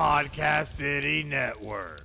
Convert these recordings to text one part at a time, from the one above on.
Podcast City Network.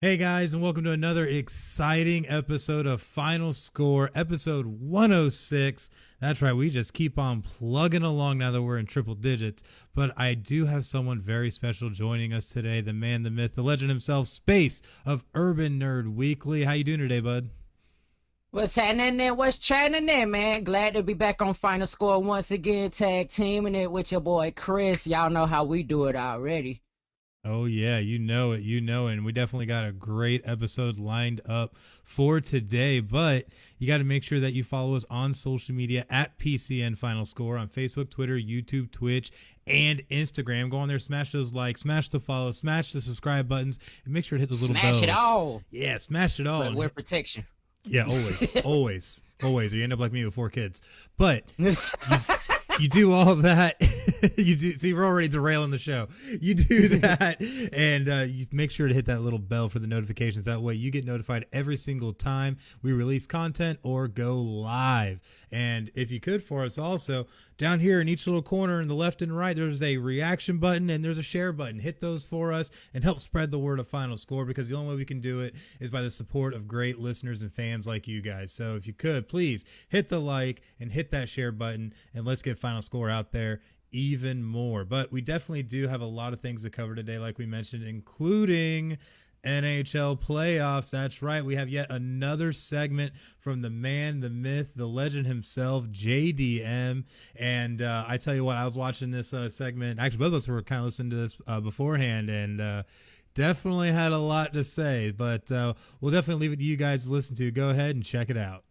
Hey guys, and welcome to another exciting episode of Final Score, episode 106. That's right, we just keep on plugging along now that we're in triple digits. But I do have someone very special joining us today, the man, the myth, the legend himself, Spayce of Urban Nerd Weekly. How you doing today, bud? What's happening there? What's trending there, man? Glad to be back on Final Score once again, tag teaming it with your boy Chris. Y'all know how we do it already. Oh, yeah, you know it, and we definitely got a great episode lined up for today, but you got to make sure that you follow us on social media at PCN Final Score on Facebook, Twitter, YouTube, Twitch, and Instagram. Go on there, smash those likes, smash the follow, smash the subscribe buttons, and make sure to hit those little bells. Smash it all. Yeah, smash it all. But wear protection. Yeah, always, or you end up like me with 4 kids. But you do all of that. You do see, we're already derailing the show. You do that, and you make sure to hit that little bell for the notifications. That way, you get notified every single time we release content or go live. And if you could, for us also, down here in each little corner in the left and right, there's a reaction button and there's a share button. Hit those for us and help spread the word of Final Score, because the only way we can do it is by the support of great listeners and fans like you guys. So if you could, please hit the like and hit that share button, and let's get Final Score out there even more. But we definitely do have a lot of things to cover today, like we mentioned, including NHL Playoffs. That's right, we have yet another segment from the man, the myth, the legend himself, JDM. And I tell you what, I was watching this segment. Actually, both of us were kind of listening to this beforehand, and definitely had a lot to say. But we'll definitely leave it to you guys to listen to. Go ahead and check it out.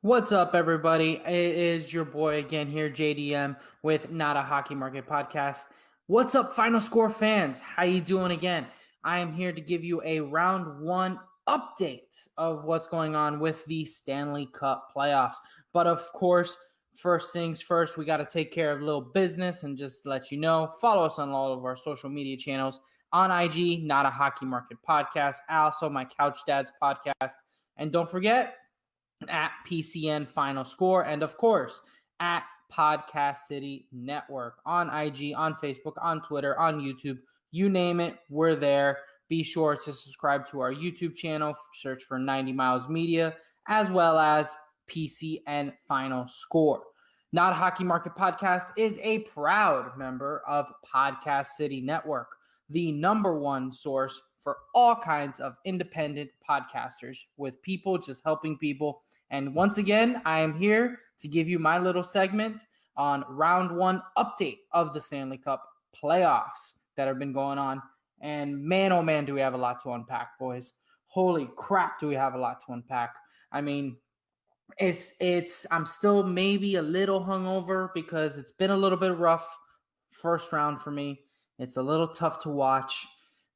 What's up, everybody? It is your boy again here, JDM, with Not a Hockey Market Podcast. What's up, Final Score fans? How you doing again? I am here to give you a round one update of what's going on with the Stanley Cup playoffs. But of course, first things first, we got to take care of a little business and just let you know, follow us on all of our social media channels on IG, Not a Hockey Market Podcast, also my Couch Dads podcast. And don't forget, at PCN Final Score, and of course at Podcast City Network on IG, on Facebook, on Twitter, on YouTube, you name it, we're there. Be sure to subscribe to our YouTube channel, search for 90 Miles Media, as well as PCN Final Score. Not a Hockey Market Podcast is a proud member of Podcast City Network, the #1 source for all kinds of independent podcasters, with people just helping people. And once again, I am here to give you my little segment on round one update of the Stanley Cup playoffs that have been going on. And man, oh man, do we have a lot to unpack, boys. Holy crap, do we have a lot to unpack. I mean, I'm still maybe a little hungover because it's been a little bit rough first round for me. It's a little tough to watch.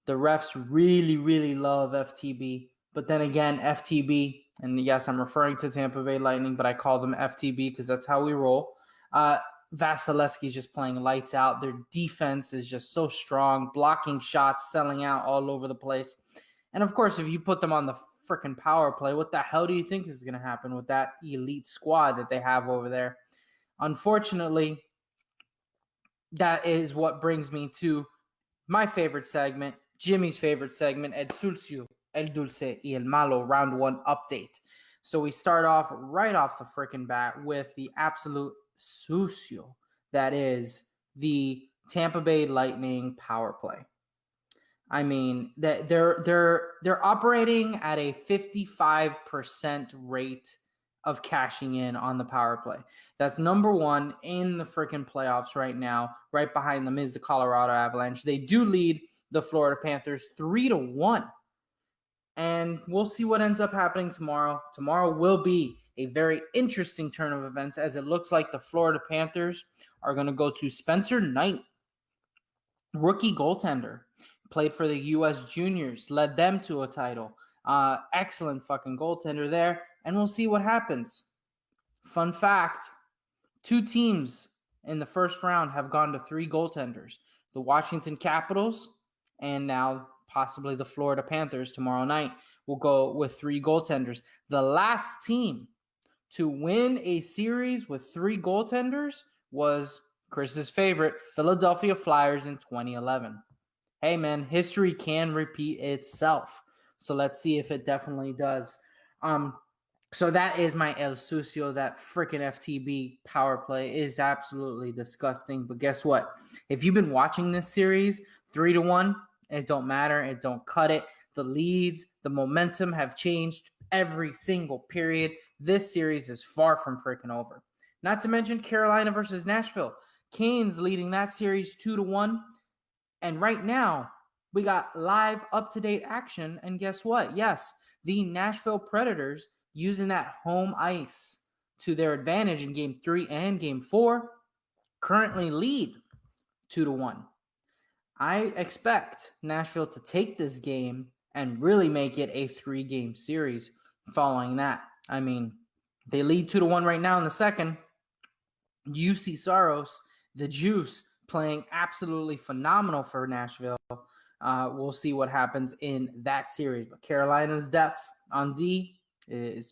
The refs really, really love FTB. But then again, FTB, and yes, I'm referring to Tampa Bay Lightning, but I call them FTB because that's how we roll. Vasilevsky's just playing lights out. Their defense is just so strong, blocking shots, selling out all over the place. And of course, if you put them on the freaking power play, what the hell do you think is going to happen with that elite squad that they have over there? Unfortunately, that is what brings me to my favorite segment, Jimmy's favorite segment, El Sucio, El Dulce y El Malo round one update. So we start off right off the freaking bat with the absolute sucio, that is the Tampa Bay Lightning power play. I mean, that they're operating at a 55% rate of cashing in on the power play. That's number one in the freaking playoffs right now. Right behind them is the Colorado Avalanche. They do lead the Florida Panthers 3-1. And we'll see what ends up happening tomorrow. Tomorrow will be a very interesting turn of events, as it looks like the Florida Panthers are going to go to Spencer Knight, rookie goaltender. Played for the U.S. Juniors, led them to a title. Excellent fucking goaltender there, and we'll see what happens. Fun fact, 2 teams in the first round have gone to 3 goaltenders. The Washington Capitals and now possibly the Florida Panthers tomorrow night will go with 3 goaltenders. The last team to win a series with 3 goaltenders was Chris's favorite, Philadelphia Flyers in 2011. Hey, man, history can repeat itself. So let's see if it definitely does. So that is my El Sucio. That freaking FTB power play is absolutely disgusting. But guess what? If you've been watching this series 3-1, it don't matter. It don't cut it. The leads, the momentum have changed every single period. This series is far from freaking over. Not to mention Carolina versus Nashville. Canes leading that series 2-1. And right now, we got live, up-to-date action. And guess what? Yes, the Nashville Predators, using that home ice to their advantage in Game 3 and Game 4, currently lead 2-1. I expect Nashville to take this game and really make it a 3-game series following that. I mean, they lead 2-1 right now in the second. UC Saros, the Juice, playing absolutely phenomenal for Nashville. We'll see what happens in that series. But Carolina's depth on D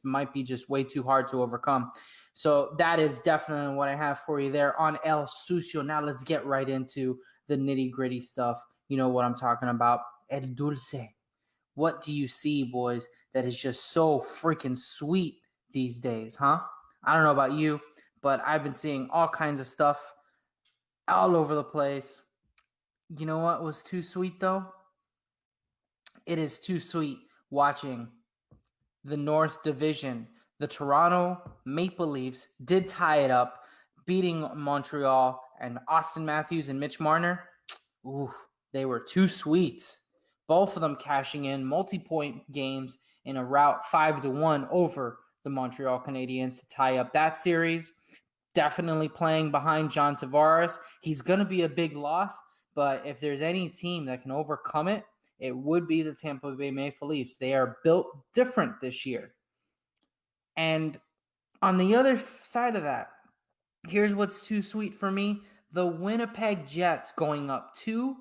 might be just way too hard to overcome. So that is definitely what I have for you there on El Sucio. Now let's get right into the nitty-gritty stuff. You know what I'm talking about. El Dulce. What do you see, boys, that is just so freaking sweet these days, huh? I don't know about you, but I've been seeing all kinds of stuff all over the place. You know what was too sweet, though? It is too sweet watching the North Division. The Toronto Maple Leafs did tie it up, beating Montreal, and Austin Matthews and Mitch Marner. Ooh, they were too sweet. Both of them cashing in multi-point games in a rout 5-1 over the Montreal Canadiens to tie up that series. Definitely playing behind John Tavares. He's going to be a big loss, but if there's any team that can overcome it, it would be the Tampa Bay Maple Leafs. They are built different this year. And on the other side of that, here's what's too sweet for me. The Winnipeg Jets going up 2-0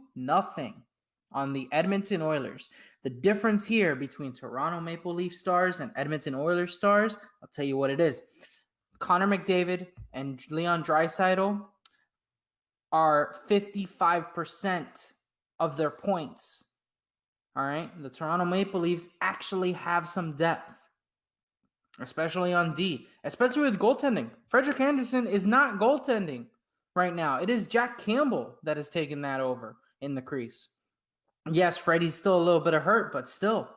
on the Edmonton Oilers. The difference here between Toronto Maple Leaf stars and Edmonton Oilers stars, I'll tell you what it is. Connor McDavid and Leon Draisaitl are 55% of their points. All right? The Toronto Maple Leafs actually have some depth, especially on D, especially with goaltending. Frederik Andersen is not goaltending right now. It is Jack Campbell that has taken that over in the crease. Yes, Freddie's still a little bit of hurt, but still.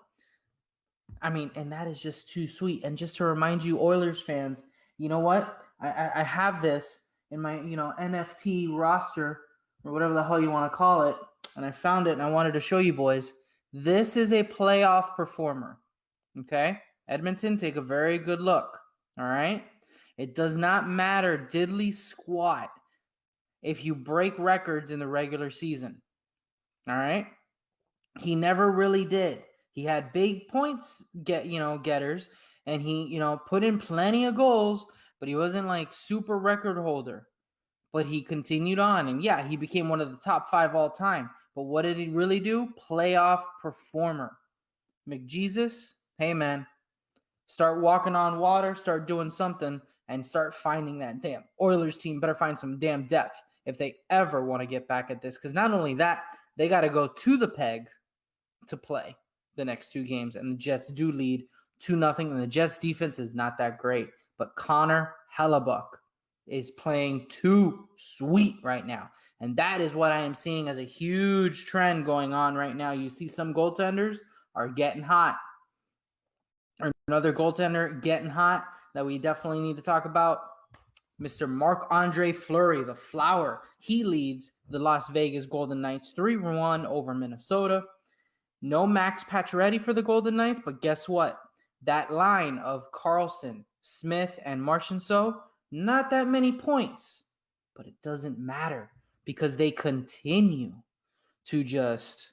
I mean, and that is just too sweet. And just to remind you, Oilers fans, you know what? I have this in my, NFT roster or whatever the hell you want to call it. And I found it and I wanted to show you boys. This is a playoff performer. Okay? Edmonton, take a very good look. All right? It does not matter diddly squat if you break records in the regular season. All right? He never really did. He had big points getters, and he, put in plenty of goals, but he wasn't like super record holder. But he continued on, and yeah, he became one of the top 5 all time. But what did he really do? Playoff performer. McJesus, hey man, start walking on water, start doing something, and start finding that damn Oilers team better find some damn depth if they ever want to get back at this. Because not only that, they got to go to the peg to play the next 2 games, and the Jets do lead 2-0, and the Jets defense is not that great. But Connor Hellebuck is playing too sweet right now. And that is what I am seeing as a huge trend going on right now. You see some goaltenders are getting hot. Another goaltender getting hot that we definitely need to talk about, Mr. Marc-Andre Fleury, the Flower. He leads the Las Vegas Golden Knights 3-1 over Minnesota. No Max Pacioretty for the Golden Knights, but guess what? That line of Carlson, Smith, and Marchessault, not that many points, but it doesn't matter because they continue to just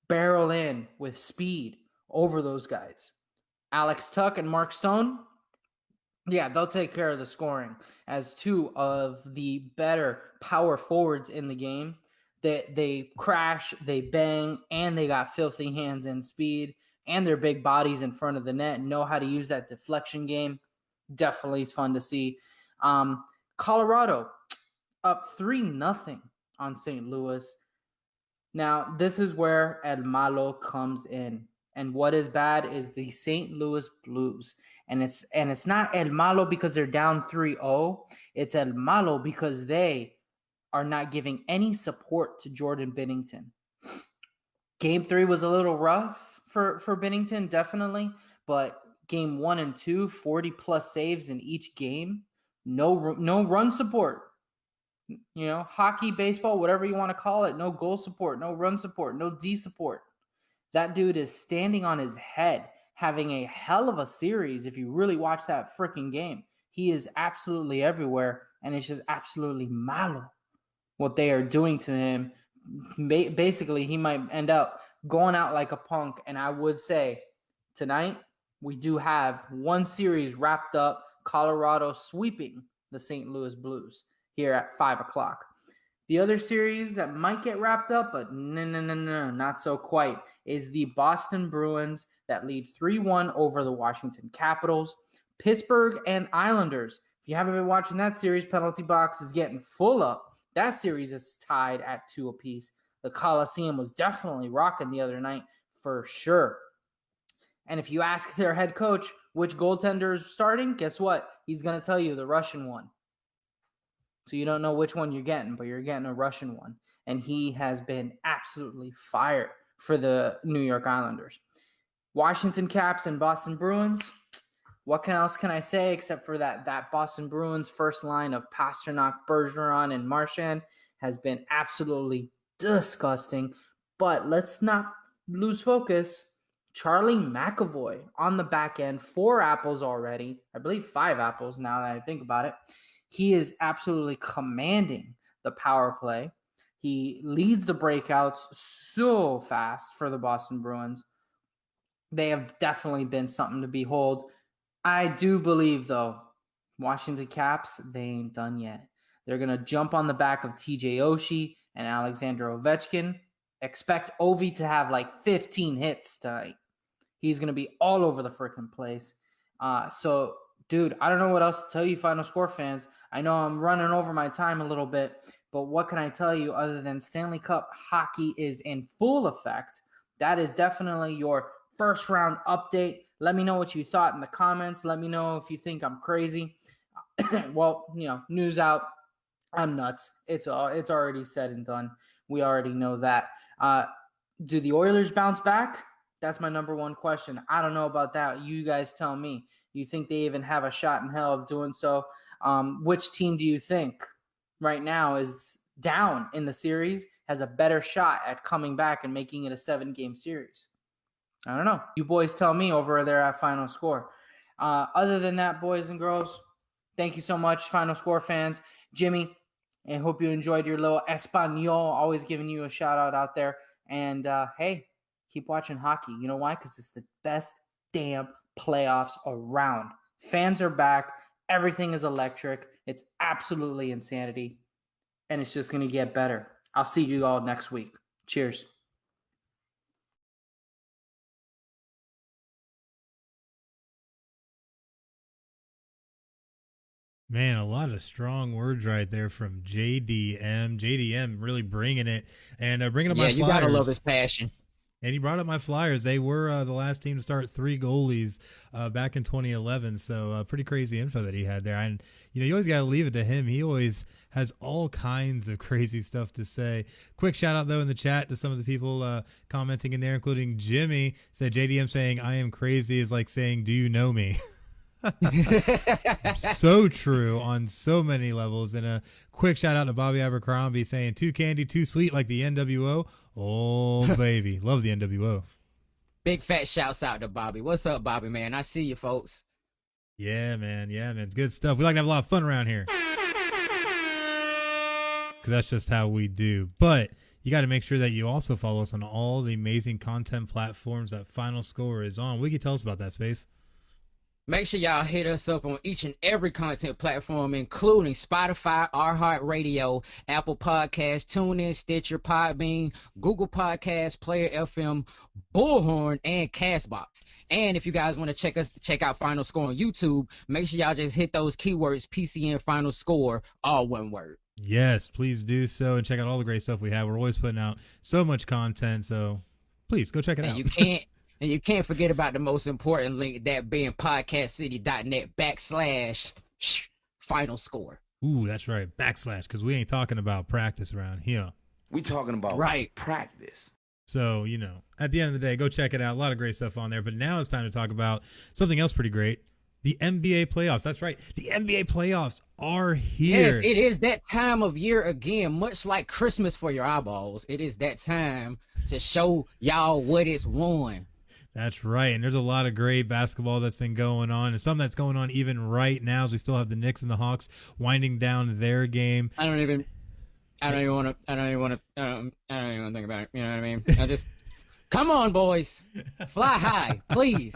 barrel in with speed over those guys. Alex Tuch and Mark Stone, yeah, they'll take care of the scoring as two of the better power forwards in the game. They crash, they bang, and they got filthy hands and speed, and their big bodies in front of the net know how to use that deflection game. Definitely is fun to see. Colorado up 3-0 on St. Louis. Now, this is where El Malo comes in. And what is bad is the St. Louis Blues. And it's not El Malo because they're down 3-0. It's El Malo because they are not giving any support to Jordan Binnington. Game 3 was a little rough for Binnington, definitely. But game 1 and 2, 40-plus saves in each game. No run support. You know, hockey, baseball, whatever you want to call it. No goal support, no run support, no D support. That dude is standing on his head, having a hell of a series if you really watch that freaking game. He is absolutely everywhere, and it's just absolutely malo what they are doing to him. Basically, he might end up going out like a punk, and I would say tonight we do have one series wrapped up, Colorado sweeping the St. Louis Blues here at 5 o'clock. The other series that might get wrapped up, but no, not so quite, is the Boston Bruins that lead 3-1 over the Washington Capitals. Pittsburgh and Islanders. If you haven't been watching that series, penalty box is getting full up. That series is tied at 2 apiece. The Coliseum was definitely rocking the other night for sure. And if you ask their head coach which goaltender is starting, guess what? He's going to tell you the Russian one. So you don't know which one you're getting, but you're getting a Russian one. And he has been absolutely fire for the New York Islanders. Washington Caps and Boston Bruins. What else can I say except for that Boston Bruins first line of Pasternak, Bergeron, and Marchand has been absolutely disgusting. But let's not lose focus. Charlie McAvoy on the back end, 4 apples already. I believe 5 apples now that I think about it. He is absolutely commanding the power play. He leads the breakouts so fast for the Boston Bruins. They have definitely been something to behold. I do believe, though, Washington Caps, they ain't done yet. They're going to jump on the back of TJ Oshie and Alexander Ovechkin. Expect Ovi to have like 15 hits tonight. He's going to be all over the freaking place. So, dude, I don't know what else to tell you, Final Score fans. I know I'm running over my time a little bit, but what can I tell you other than Stanley Cup hockey is in full effect? That is definitely your first round update. Let me know what you thought in the comments. Let me know if you think I'm crazy. Well, you know, news out. I'm nuts. It's already said and done. We already know that. Do the Oilers bounce back? That's my number one question. I don't know about that. You guys tell me. You think they even have a shot in hell of doing so? Which team do you think right now is down in the series, has a better shot at coming back and making it a 7-game series? I don't know. You boys tell me over there at Final Score. Other than that, boys and girls, thank you so much, Final Score fans. Jimmy, I hope you enjoyed your little Espanol, always giving you a shout out there. And hey, keep watching hockey. You know why? Because it's the best damn playoffs around. Fans are back. Everything is electric. It's absolutely insanity. And it's just going to get better. I'll see you all next week. Cheers. Man, a lot of strong words right there from JDM. JDM really bringing it and bringing up my Flyers. Yeah, you gotta love his passion. And he brought up my Flyers. They were the last team to start 3 goalies back in 2011. So pretty crazy info that he had there. And, you know, you always got to leave it to him. He always has all kinds of crazy stuff to say. Quick shout out though in the chat to some of the people commenting in there, including Jimmy. Said JDM saying I am crazy is like saying do you know me? So true on so many levels. And a quick shout out to Bobby Abercrombie saying too candy, too sweet like the NWO. Oh baby, love the NWO. Big fat shouts out to Bobby. What's up, Bobby, man? I see you, folks. Yeah, man. It's good stuff. We like to have a lot of fun around here. Because that's just how we do. But you got to make sure that you also follow us on all the amazing content platforms that Final Score is on. What can you tell us about that, Spayce? Make sure y'all hit us up on each and every content platform, including Spotify, iHeartRadio, Apple Podcasts, TuneIn, Stitcher, Podbean, Google Podcasts, Player FM, Bullhorn, and Castbox. And if you guys want to check out Final Score on YouTube, make sure y'all just hit those keywords, PCN Final Score, all one word. Yes, please do so, and check out all the great stuff we have. We're always putting out so much content, so please go check it out. And you can't forget about the most important link, that being podcastcity.net/Final Score. Ooh, that's right. / because we ain't talking about practice around here. We talking about practice. So, at the end of the day, go check it out. A lot of great stuff on there. But now it's time to talk about something else pretty great. The NBA playoffs. That's right. The NBA playoffs are here. Yes, it is that time of year again, much like Christmas for your eyeballs. It is that time to show y'all what it's won. That's right. And there's a lot of great basketball that's been going on, and some that's going on even right now as we still have the Knicks and the Hawks winding down their game. I don't even want to think about it. You know what I mean? Come on, boys. Fly high, please.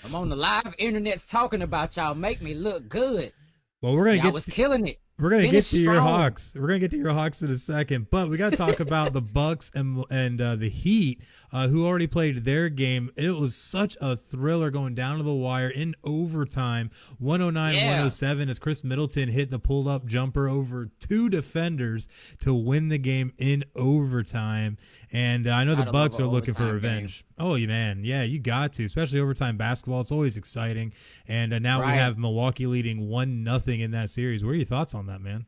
I'm on the live internets talking about y'all. Make me look good. Well, y'all was killing it. We're gonna get to your Hawks. We're gonna get to your Hawks in a second, but we got to talk about the Bucks and the Heat, who already played their game. It was such a thriller going down to the wire in overtime, 109-107, as Chris Middleton hit the pull-up jumper over two defenders to win the game in overtime. And I know the Bucks are looking for revenge. Game. Oh, man, yeah, you got to, especially overtime basketball. It's always exciting. And now we have Milwaukee leading 1-0 in that series. What are your thoughts on that, man?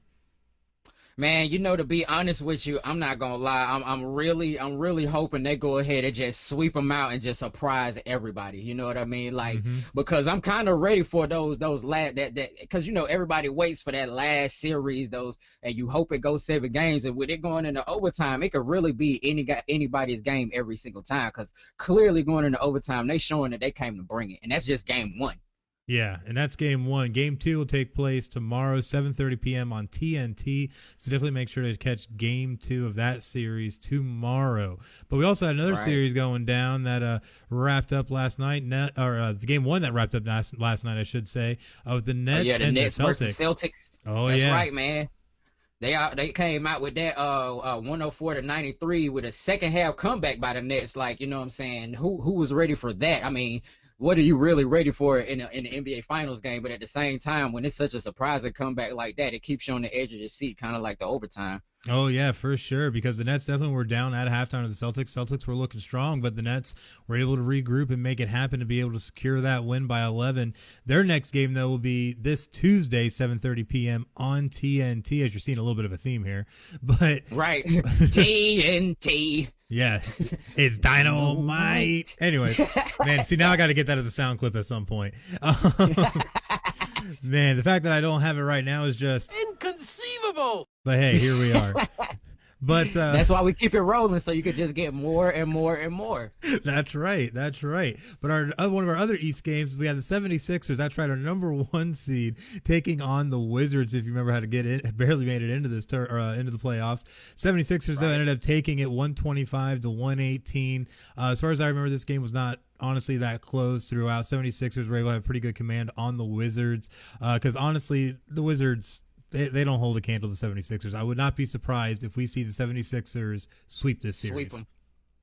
Man, to be honest with you, I'm not gonna lie. I'm really hoping they go ahead and just sweep them out and just surprise everybody. You know what I mean? Like, because I'm kind of ready for those last because everybody waits for that last series, and you hope it goes 7 games, and with it going into overtime, it could really be anybody's game every single time. Because clearly going into overtime, they showing that they came to bring it, and that's just game 1. Yeah, and that's game 1. Game 2 will take place tomorrow, 7:30 p.m. on TNT. So definitely make sure to catch game 2 of that series tomorrow. But we also had another series going down that wrapped up last night, the game 1 that wrapped up last night, I should say, of the Nets and Nets the Celtics. Versus Celtics. Oh, that's yeah. That's right, man. They came out with that 104-93 with a second half comeback by the Nets. Like, you know what I'm saying? Who was ready for that? I mean, what are you really ready for in the NBA Finals game? But at the same time, when it's such a surprising comeback like that, it keeps you on the edge of your seat, kind of like the overtime. Oh, yeah, for sure, because the Nets definitely were down at halftime to the Celtics. Celtics were looking strong, but the Nets were able to regroup and make it happen to be able to secure that win by 11. Their next game, though, will be this Tuesday, 7:30 p.m. on TNT, as you're seeing a little bit of a theme here. But right. TNT. Yeah, it's dynamite. Anyways, man, see, now I got to get that as a sound clip at some point. Man, the fact that I don't have it right now is just inconceivable. But hey, here we are. But that's why we keep it rolling, so you could just get more and more and more. That's right. But one of our other East games is we had the 76ers. That's right, our number 1 seed taking on the Wizards. If you remember how to get in, barely made it into this into the playoffs. 76ers though ended up taking it 125-118. As far as I remember, this game was not honestly that close throughout. 76ers were able to have pretty good command on the Wizards because honestly, the Wizards, they don't hold a candle to the 76ers. I would not be surprised if we see the 76ers sweep this series. Sweep them.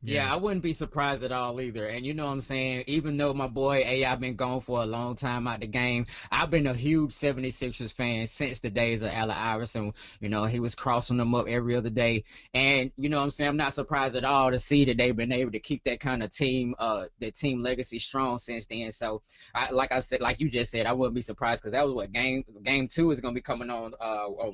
Yeah, I wouldn't be surprised at all either. And you know what I'm saying? Even though my boy AI been gone for a long time out the game, I've been a huge 76ers fan since the days of Allen Iverson. You know, he was crossing them up every other day. And you know what I'm saying? I'm not surprised at all to see that they've been able to keep that kind of team, that team legacy strong since then. So, like I said, like you just said, I wouldn't be surprised because that was what game 2 is going to be coming on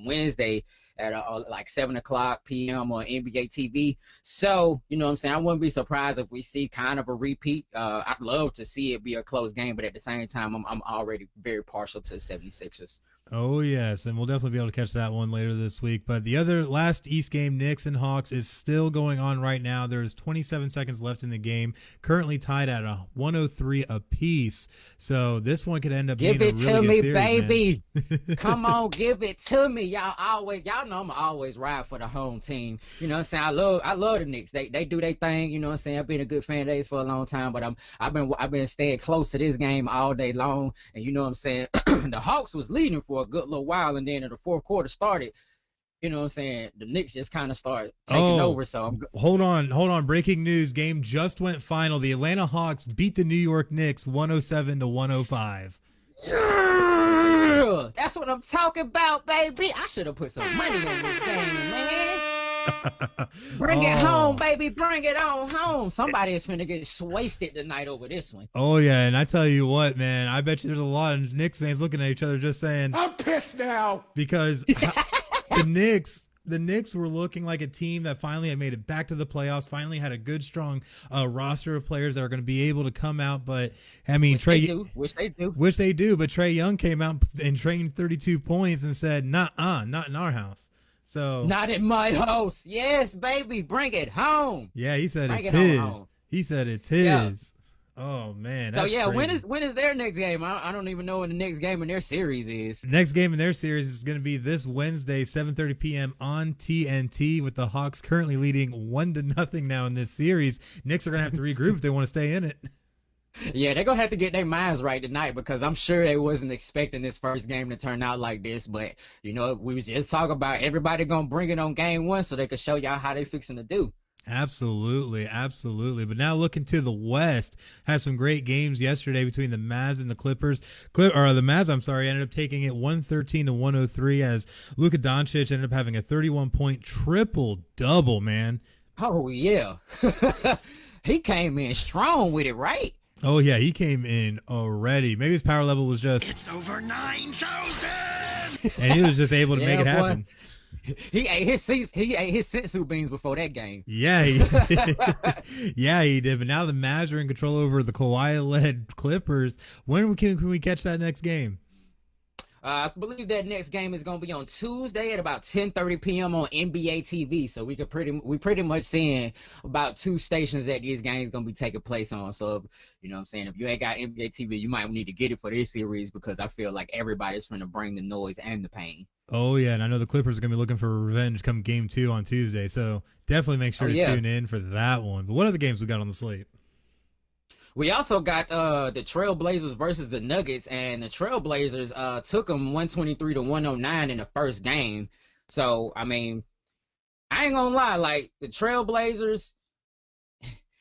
Wednesday at like 7:00 p.m. on NBA TV. So, you know what I'm saying? I wouldn't be surprised if we see kind of a repeat. I'd love to see it be a close game, but at the same time, I'm already very partial to the 76ers. Oh, yes, and we'll definitely be able to catch that one later this week. But the other last East game, Knicks and Hawks, is still going on right now. There's 27 seconds left in the game, currently tied at a 103 apiece. So this one could end up being a really good series. Give it to me, baby. Come on, give it to me. Y'all know I'm always ride for the home team. You know what I'm saying? I love the Knicks. They do their thing. You know what I'm saying? I've been a good fan of theirs for a long time, but I've been staying close to this game all day long. And you know what I'm saying? The Hawks was leading for a good little while, and then in the fourth quarter started, you know what I'm saying, the Knicks just kind of started taking over. So hold on, breaking news, game just went final. The Atlanta Hawks beat the New York Knicks 107-105. Yeah, that's what I'm talking about, baby. I should have put some money on this game, man. Bring it home, baby. Bring it on home. Somebody is finna get wasted tonight over this one. Oh, yeah. And I tell you what, man, I bet you there's a lot of Knicks fans looking at each other just saying, I'm pissed now. Because the Knicks were looking like a team that finally had made it back to the playoffs, finally had a good, strong roster of players that are going to be able to come out. But, I mean, Wish they do. But Trae Young came out and trained 32 points and said, not in our house. So not in my house. Yes, baby, bring it home. Yeah, he said it's his. He said it's his. Yeah. Oh man. So yeah, crazy. when is their next game? I don't even know when the next game in their series is. Next game in their series is going to be this Wednesday, 7:30 p.m. on TNT, with the Hawks currently leading 1-0 now in this series. Knicks are going to have to regroup if they want to stay in it. Yeah, they're going to have to get their minds right tonight, because I'm sure they wasn't expecting this first game to turn out like this. But, you know, we was just talking about everybody going to bring it on game 1 so they could show y'all how they fixing to do. Absolutely. But now looking to the West, had some great games yesterday between the Mavs and the Clippers. The Mavs, ended up taking it 113-103 as Luka Doncic ended up having a 31-point triple-double, man. Oh, yeah. He came in strong with it, right? Oh, yeah, he came in already. Maybe his power level was just... It's over 9,000! And he was just able to make it happen. He ate his sensu beans before that game. Yeah, he did. Yeah, he did. But now the Mavs are in control over the Kawhi-led Clippers. When can we catch that next game? I believe that next game is going to be on Tuesday at about 10:30 p.m. on NBA TV. So we pretty much seeing about 2 stations that these games going to be taking place on. So, you know what I'm saying, if you ain't got NBA TV, you might need to get it for this series, because I feel like everybody's trying to bring the noise and the pain. Oh, yeah, and I know the Clippers are going to be looking for revenge come game 2 on Tuesday. So definitely make sure to tune in for that one. But what other games we got on the slate? We also got the Trailblazers versus the Nuggets, and the Trailblazers took them 123-109 in the first game. So, I mean, I ain't gonna lie, like, the Trailblazers,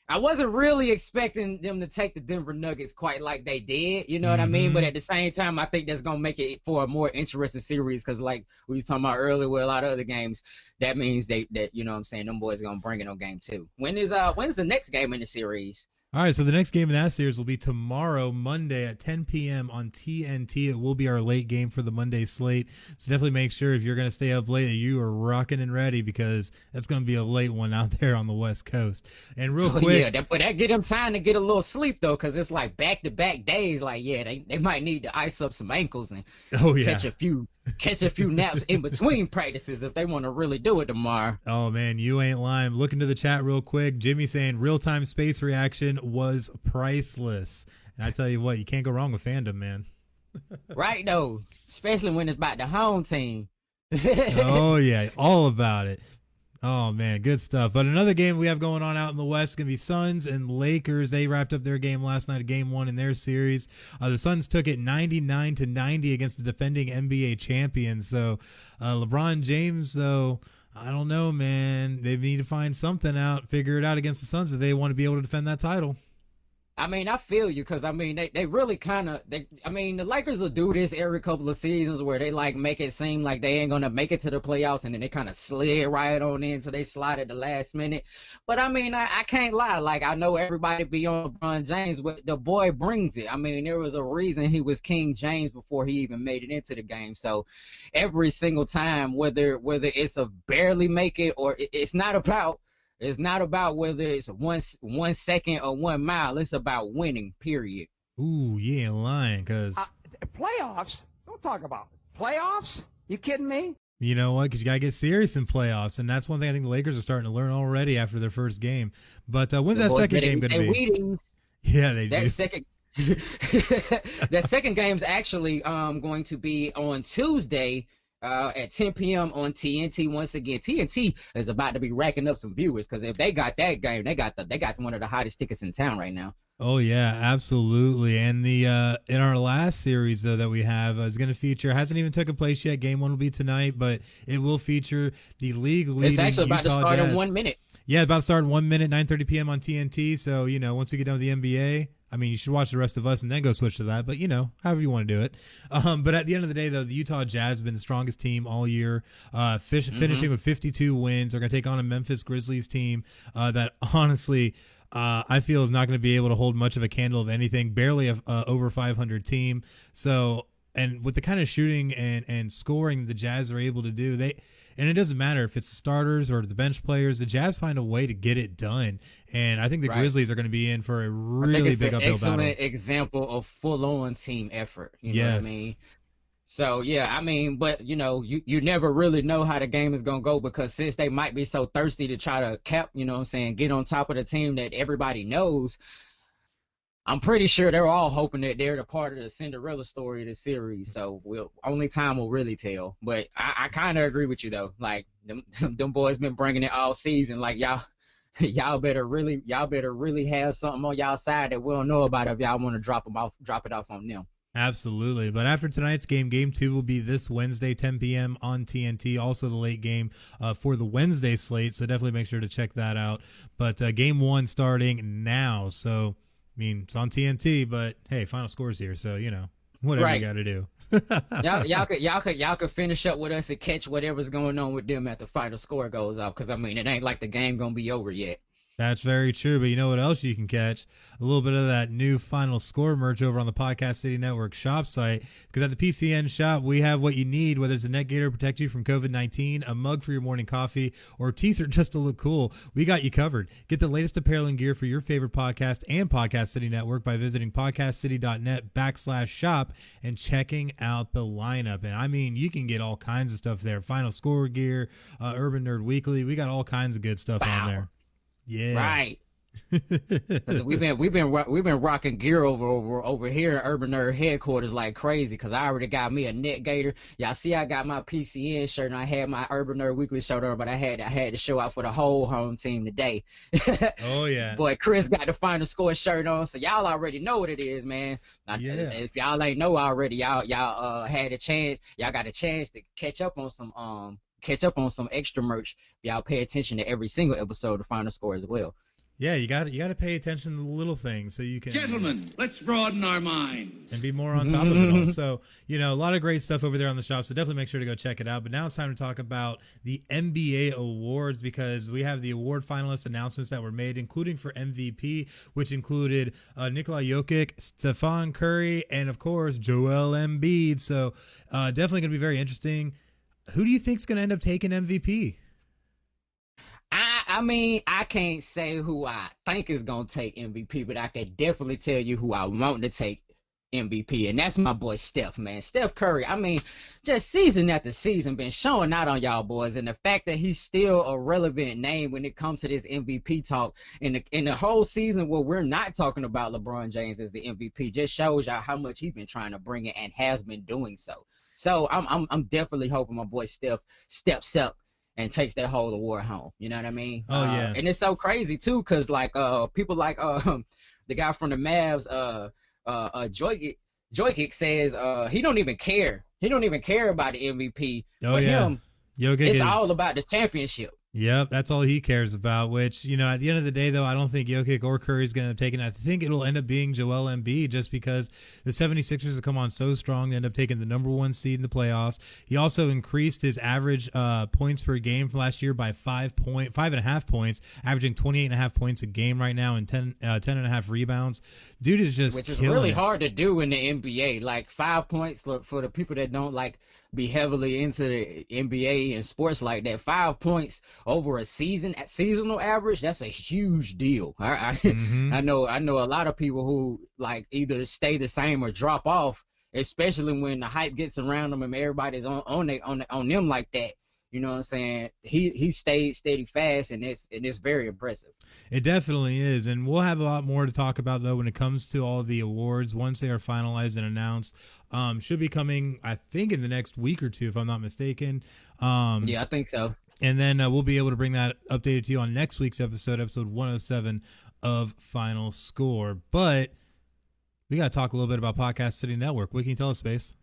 I wasn't really expecting them to take the Denver Nuggets quite like they did, you know what I mean? But at the same time, I think that's gonna make it for a more interesting series, because like we was talking about earlier with a lot of other games, that means that you know what I'm saying, them boys gonna bring it on game 2. When's the next game in the series? All right, so the next game in that series will be tomorrow, Monday at 10 p.m. on TNT. It will be our late game for the Monday slate. So definitely make sure if you're going to stay up late that you are rocking and ready, because that's going to be a late one out there on the West Coast. And real quick. Yeah, but that get them time to get a little sleep, though, because it's like back-to-back days. Like, yeah, they might need to ice up some ankles and catch a few naps in between practices if they want to really do it tomorrow. Oh, man, you ain't lying. Looking to the chat real quick. Jimmy saying real-time Spayce reaction was priceless. And I tell you what, you can't go wrong with fandom, man. Right, though. Especially when it's about the home team. Oh, yeah. All about it. Oh, man. Good stuff. But another game we have going on out in the West is going to be Suns and Lakers. They wrapped up their game last night, game 1 in their series. The Suns took it 99-90 against the defending NBA champions. So LeBron James, though, I don't know, man. They need to find something out, figure it out against the Suns if they want to be able to defend that title. I mean, I feel you because, I mean, they really kind of, I mean, the Lakers will do this every couple of seasons where they, like, make it seem like they ain't going to make it to the playoffs, and then they kind of slid right on in so they slide at the last minute. But, I mean, I can't lie. Like, I know everybody be on LeBron James, but the boy brings it. I mean, there was a reason he was King James before he even made it into the game. So, every single time, whether it's a barely make it or it's not about whether it's 1 second or 1 mile. It's about winning, period. Ooh, you ain't lying, because Playoffs? Don't talk about it. Playoffs? You kidding me? You know what? Because you got to get serious in playoffs. And that's one thing I think the Lakers are starting to learn already after their first game. But when's that second game going to be? Weedings, yeah, they that do. That second game's actually going to be on Tuesday at 10 p.m. on TNT. Once again, TNT is about to be racking up some viewers because if they got that game, they got one of the hottest tickets in town right now. Oh yeah, absolutely. And the in our last series though that we have is going to feature, hasn't even taken place yet. Game 1 will be tonight, but it will feature the league leading It's actually about Utah to start Jazz. in 1 minute. Yeah, about to start in 1 minute, 9:30 p.m. on TNT. So once we get done with the NBA, I mean, you should watch the rest of us and then go switch to that. But however you want to do it. But at the end of the day, though, the Utah Jazz have been the strongest team all year, finishing with 52 wins. They're going to take on a Memphis Grizzlies team that honestly, I feel is not going to be able to hold much of a candle of anything. Barely a over 500 team. So, and with the kind of shooting and scoring the Jazz are able to do, and it doesn't matter if it's the starters or the bench players, the Jazz find a way to get it done. And I think the Grizzlies are going to be in for a really big uphill battle. Excellent example of full-on team effort. You know what I mean? So, yeah, I mean, but, you never really know how the game is going to go because since they might be so thirsty to try to get on top of the team that everybody knows, I'm pretty sure they're all hoping that they're the part of the Cinderella story of the series. So only time will really tell. But I kind of agree with you though. Like them boys been bringing it all season. Like y'all better really have something on y'all side that we don't know about if y'all want to drop it off on them. Absolutely. But after tonight's game 2 will be this Wednesday, 10 p.m. on TNT. Also the late game for the Wednesday slate. So definitely make sure to check that out. But game 1 starting now. So, I mean, it's on TNT, but hey, Final Score's here. So, whatever you got to do. y'all could finish up with us and catch whatever's going on with them at the Final Score goes off. Because, I mean, it ain't like the game going to be over yet. That's very true, but you know what else you can catch? A little bit of that new Final Score merch over on the Podcast City Network shop site, because at the PCN shop, we have what you need, whether it's a neck gaiter to protect you from COVID-19, a mug for your morning coffee, or a t-shirt just to look cool. We got you covered. Get the latest apparel and gear for your favorite podcast and Podcast City Network by visiting podcastcity.net/shop and checking out the lineup. And I mean, you can get all kinds of stuff there. Final Score gear, Urban Nerd Weekly. We got all kinds of good stuff on there. Yeah. Right. we've been rocking gear over here at Urban Nerd headquarters like crazy because I already got me a net gator. Y'all see I got my PCN shirt and I had my Urban Nerd Weekly shirt on, but I had to show out for the whole home team today. Oh yeah. Boy, Chris got the Final Score shirt on, so y'all already know what it is, man. If y'all ain't know already, y'all had a chance. Y'all got a chance to catch up on some extra merch. Y'all pay attention to every single episode of Final Score as well. Yeah, you got to pay attention to the little things so you can. Gentlemen, let's broaden our minds and be more on top of it all. So, a lot of great stuff over there on the shop. So definitely make sure to go check it out. But now it's time to talk about the NBA awards because we have the award finalist announcements that were made, including for MVP, which included Nikola Jokic, Stephen Curry, and of course Joel Embiid. So definitely going to be very interesting. Who do you think is going to end up taking MVP? I mean, I can't say who I think is going to take MVP, but I can definitely tell you who I want to take MVP, and that's my boy Steph, man. Steph Curry, I mean, just season after season been showing out on y'all boys, and the fact that he's still a relevant name when it comes to this MVP talk in the whole season where we're not talking about LeBron James as the MVP just shows y'all how much he's been trying to bring it and has been doing so. So I'm definitely hoping my boy Steph steps up and takes that whole award home. You know what I mean? Oh yeah. And it's so crazy too, cause like people like the guy from the Mavs, Jokic says he don't even care. He don't even care about the MVP. Oh yeah. It's all about the championship. Yep, that's all he cares about, which, at the end of the day, though, I don't think Jokic or Curry is going to take it. I think it'll end up being Joel Embiid just because the 76ers have come on so strong. They end up taking the number 1 seed in the playoffs. He also increased his average points per game from last year by 5.5 points, averaging 28.5 points a game right now and 10.5 rebounds. Dude is just which is really hard to do in the NBA. Like 5 points for the people that don't be heavily into the NBA and sports like that. 5 points over a seasonal average, that's a huge deal. I know a lot of people who either stay the same or drop off, especially when the hype gets around them and everybody's on them like that. You know what I'm saying? He stayed steady fast, and it's very impressive. It definitely is, and we'll have a lot more to talk about, though, when it comes to all the awards once they are finalized and announced. Should be coming, I think, in the next week or two, if I'm not mistaken. Yeah, I think so. And then we'll be able to bring that updated to you on next week's episode 107 of Final Score. But we got to talk a little bit about Podcast City Network. What can you tell us, Spayce?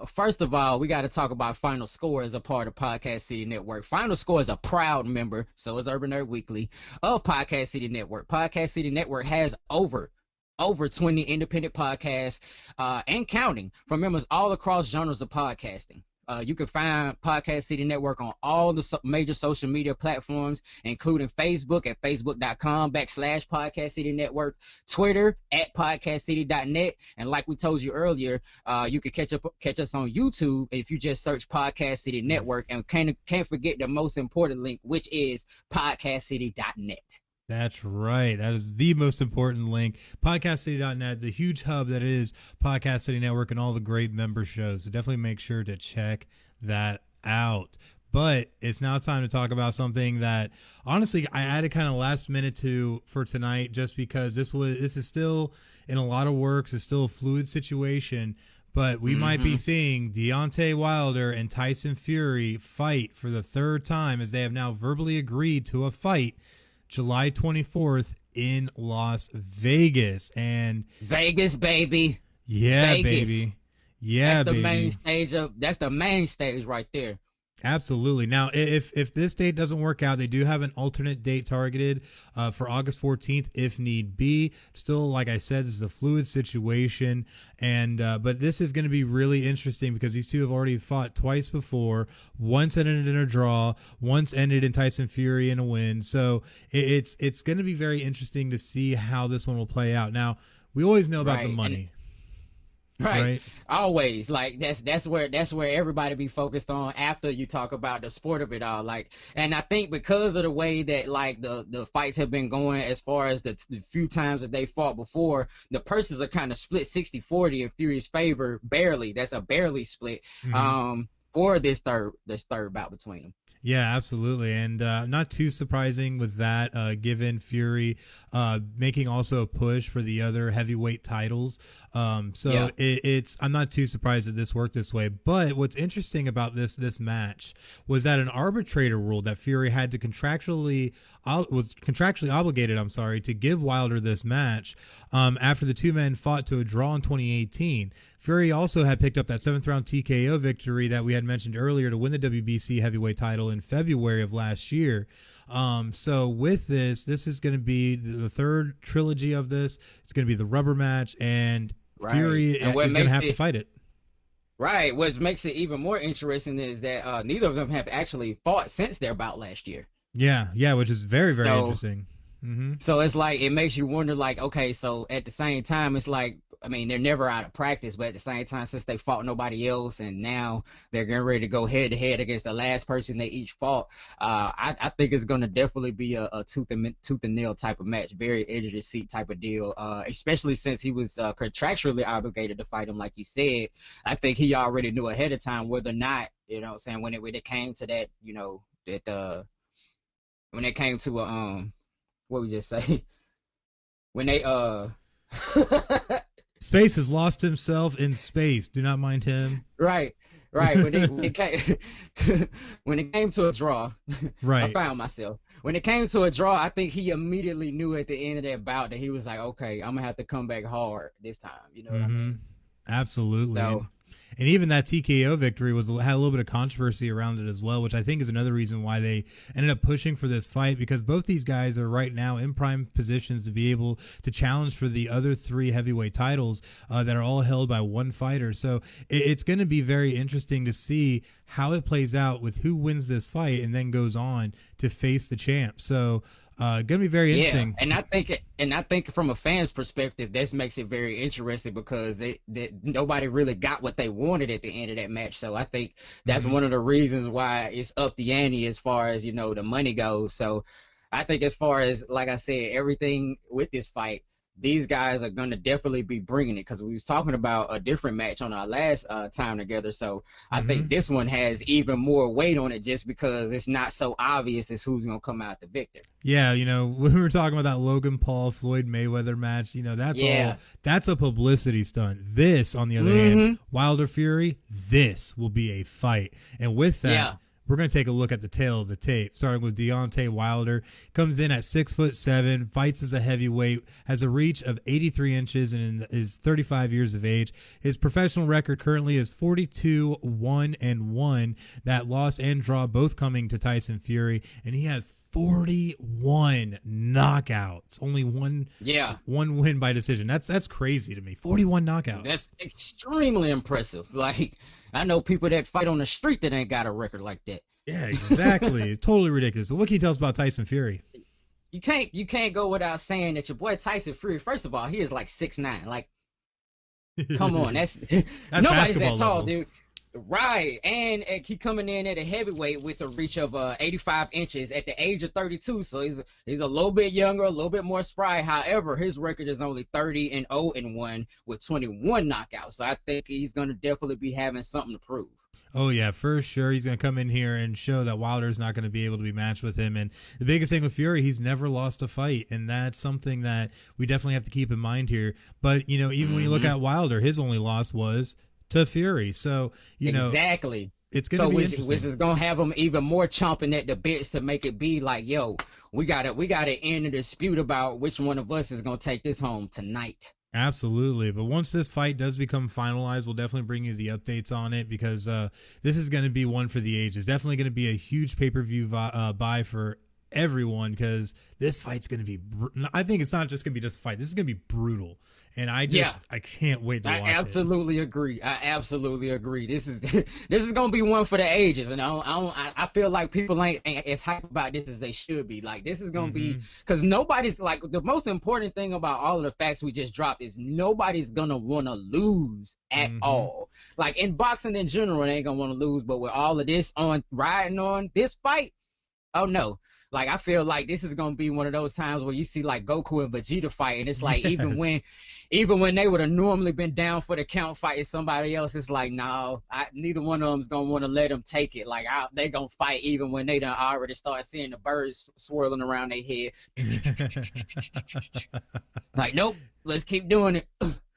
First of all, we got to talk about Final Score as a part of Podcast City Network. Final Score is a proud member, so is Urban Nerd Weekly, of Podcast City Network. Podcast City Network has over 20 independent podcasts and counting from members all across genres of podcasting. You can find Podcast City Network on all the major social media platforms, including Facebook at facebook.com/Podcast City Network, Twitter at podcastcity.net, and like we told you earlier, you can catch us on YouTube if you just search Podcast City Network, and can't forget the most important link, which is podcastcity.net. That's right. That is the most important link. PodcastCity.net, the huge hub that is Podcast City Network and all the great member shows. So definitely make sure to check that out. But it's now time to talk about something that, honestly, I added kind of last minute for tonight, just because this is still in a lot of works. It's still a fluid situation. But we might be seeing Deontay Wilder and Tyson Fury fight for the third time, as they have now verbally agreed to a fight July 24th in Las Vegas. And Vegas, baby. Yeah, Vegas. Baby. Yeah, that's the baby. That's the main stage right there. Absolutely. Now, if this date doesn't work out, they do have an alternate date targeted for August 14th if need be. Still, like I said, this is a fluid situation, and but this is going to be really interesting because these two have already fought twice before. Once ended in a draw, once ended in Tyson Fury in a win. So it's going to be very interesting to see how this one will play out. Now, we always know about the money. Right. Always. Like that's where everybody be focused on after you talk about the sport of it all. And I think because of the way that the fights have been going, as far as the few times that they fought before, the purses are kind of split 60-40 in Fury's favor, barely. That's a barely split for this third bout between them. Yeah, absolutely. And not too surprising with that, given Fury making also a push for the other heavyweight titles. I'm not too surprised that this worked this way. But what's interesting about this match was that an arbitrator ruled that Fury had to contractually obligated, to give Wilder this match after the two men fought to a draw in 2018. Fury also had picked up that 7th round TKO victory that we had mentioned earlier to win the WBC heavyweight title in February of last year. So with this is going to be the third trilogy of this. It's going to be the rubber match, and Fury is going to have to fight it. Right. What makes it even more interesting is that neither of them have actually fought since their bout last year. Yeah, which is very, very interesting. So it's it makes you wonder, okay, so at the same time, it's they're never out of practice, but at the same time, since they fought nobody else and now they're getting ready to go head to head against the last person they each fought, I think it's going to definitely be a tooth and nail type of match, very edge of the seat type of deal, especially since he was contractually obligated to fight him, like you said. I think he already knew ahead of time whether or not, when it came to that, when it came to what we just say, when they Spayce has lost himself in space. Do not mind him. Right. When it came to a draw, I found myself. When it came to a draw, I think he immediately knew at the end of that bout that he was like, okay, I'm gonna have to come back hard this time. You know what I mean? Absolutely. So, And even that TKO victory had a little bit of controversy around it as well, which I think is another reason why they ended up pushing for this fight, because both these guys are right now in prime positions to be able to challenge for the other 3 heavyweight titles that are all held by one fighter. So it's going to be very interesting to see how it plays out with who wins this fight and then goes on to face the champ. So gonna be very interesting. Yeah, and I think from a fan's perspective, this makes it very interesting because nobody really got what they wanted at the end of that match. So I think that's one of the reasons why it's up the ante as far as, you know, the money goes. So I think as far as, like I said, everything with this fight, these guys are going to definitely be bringing it, because we was talking about a different match on our last time together. So I think this one has even more weight on it just because it's not so obvious as who's going to come out the victor. Yeah, you know, when we were talking about that Logan Paul Floyd Mayweather match, you know, that's a publicity stunt. This, on the other hand, Wilder Fury, this will be a fight. And with that, we're going to take a look at the tail of the tape, starting with Deontay Wilder. Comes in at 6'7", fights as a heavyweight, has a reach of 83 inches, and is 35 years of age. His professional record currently is 42-1-1. That loss and draw both coming to Tyson Fury, and he has 41 knockouts. Only one win by decision. That's crazy to me. 41 knockouts. That's extremely impressive. Like, I know people that fight on the street that ain't got a record like that. Yeah, exactly. Totally ridiculous. But what can you tell us about Tyson Fury? You can't go without saying that your boy Tyson Fury, first of all, he is like 6'9". Like, come on, that's nobody's that tall, level. Dude. Right, and he coming in at a heavyweight with a reach of 85 inches at the age of 32, so he's a little bit younger, a little bit more spry. However, his record is only 30-0-1 with 21 knockouts, so I think he's going to definitely be having something to prove. Oh, yeah, for sure. He's going to come in here and show that Wilder's not going to be able to be matched with him. And the biggest thing with Fury, he's never lost a fight, and that's something that we definitely have to keep in mind here. But, you know, even when you look at Wilder, his only loss was to Fury. So, you know, exactly. It's going to be interesting. Which is going to have him even more chomping at the bits to make it be like, yo, we got to end the dispute about which one of us is going to take this home tonight. Absolutely. But once this fight does become finalized, we'll definitely bring you the updates on it, because this is going to be one for the ages. Definitely going to be a huge pay-per-view buy for everyone, because this fight's going to be I think it's not just going to be just a fight. This is going to be brutal. And I can't wait to watch it. I absolutely agree. This is gonna be one for the ages, and I feel like people ain't as hyped about this as they should be. Like, this is gonna be, because nobody's, like, the most important thing about all of the facts we just dropped is nobody's gonna want to lose at all. Like, in boxing in general, they ain't gonna want to lose, but with all of this riding on this fight, oh no. Like, I feel like this is gonna be one of those times where you see like Goku and Vegeta fight, and it's like, even when they would have normally been down for the count fighting somebody else, it's like, no, neither one of them's gonna want to let them take it. Like, they gonna fight even when they done already start seeing the birds swirling around their head. Like, nope, let's keep doing it.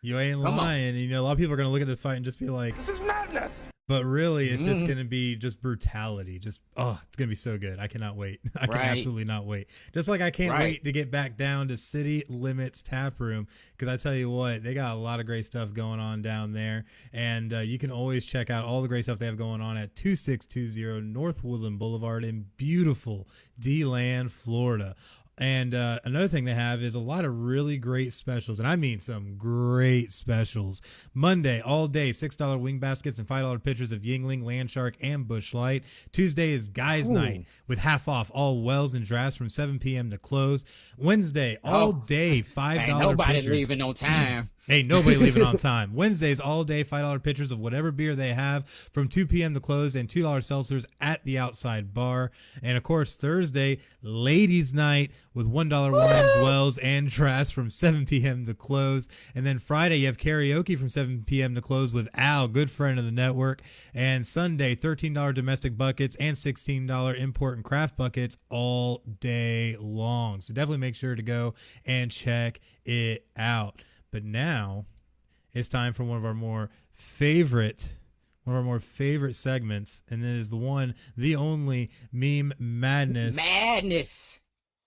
You ain't lying. You know, a lot of people are going to look at this fight and just be like, this is madness. But really, it's just going to be just brutality. It's going to be so good. I cannot wait. I can absolutely not wait. Just like I can't wait to get back down to City Limits Tap Room, because I tell you what, they got a lot of great stuff going on down there. And you can always check out all the great stuff they have going on at 2620 North Woodland Boulevard in beautiful DeLand, Florida. And another thing they have is a lot of really great specials, and I mean some great specials. Monday, all day, $6 wing baskets and $5 pitchers of Yingling, Landshark, and Busch Light. Tuesday is Guys Night with half off all wells and drafts from 7 p.m. to close. Wednesday, all day, $5 ain't nobody pitchers. Leaving on time. Ain't nobody leaving on time. Wednesdays, all day, $5 pitchers of whatever beer they have from 2 p.m. to close, and $2 seltzers at the outside bar. And of course, Thursday, ladies' night with $1 wines, wells, and drafts from 7 p.m. to close. And then Friday, you have karaoke from 7 p.m. to close with Al, good friend of the network. And Sunday, $13 domestic buckets and $16 import and craft buckets all day long. So definitely make sure to go and check it out. But now it's time for one of our more favorite segments, and it is the one, the only Meme Madness.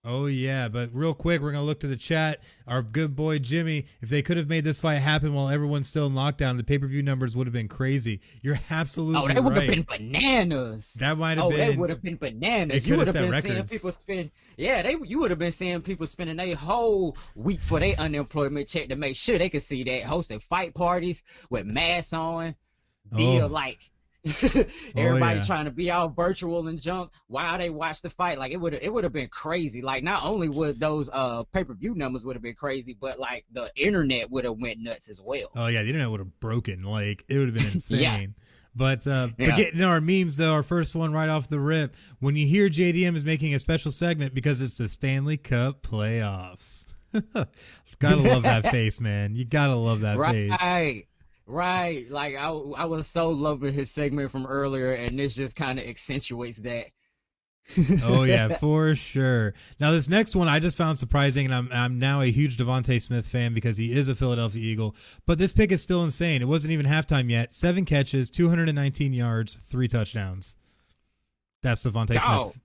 Oh, yeah. But real quick, we're going to look to the chat. Our good boy Jimmy, if they could have made this fight happen while everyone's still in lockdown, the pay-per-view numbers would have been crazy. You're absolutely right. Oh, they would have been bananas. That might have been. Oh, they would have been bananas. You would have been seeing people spend. Yeah, you would have been seeing people spending a whole week for their unemployment check to make sure they could see that, hosting fight parties with masks on, like everybody trying to be all virtual and junk while they watch the fight. Like it would have been crazy. Like not only would those pay-per-view numbers would have been crazy, but like the internet would have went nuts as well. Oh yeah, the internet would have broken. Like it would have been insane. Yeah. But getting to our memes though, our first one right off the rip, when you hear JDM is making a special segment because it's the Stanley Cup playoffs. Gotta love that face, man. You gotta love that face. Right, like I was so loving his segment from earlier, and this just kind of accentuates that. Oh yeah, for sure. Now this next one I just found surprising, and I'm now a huge Devontae Smith fan because he is a Philadelphia Eagle. But this pick is still insane. It wasn't even halftime yet. 7 catches, 219 yards, 3 touchdowns. That's Devontae Smith.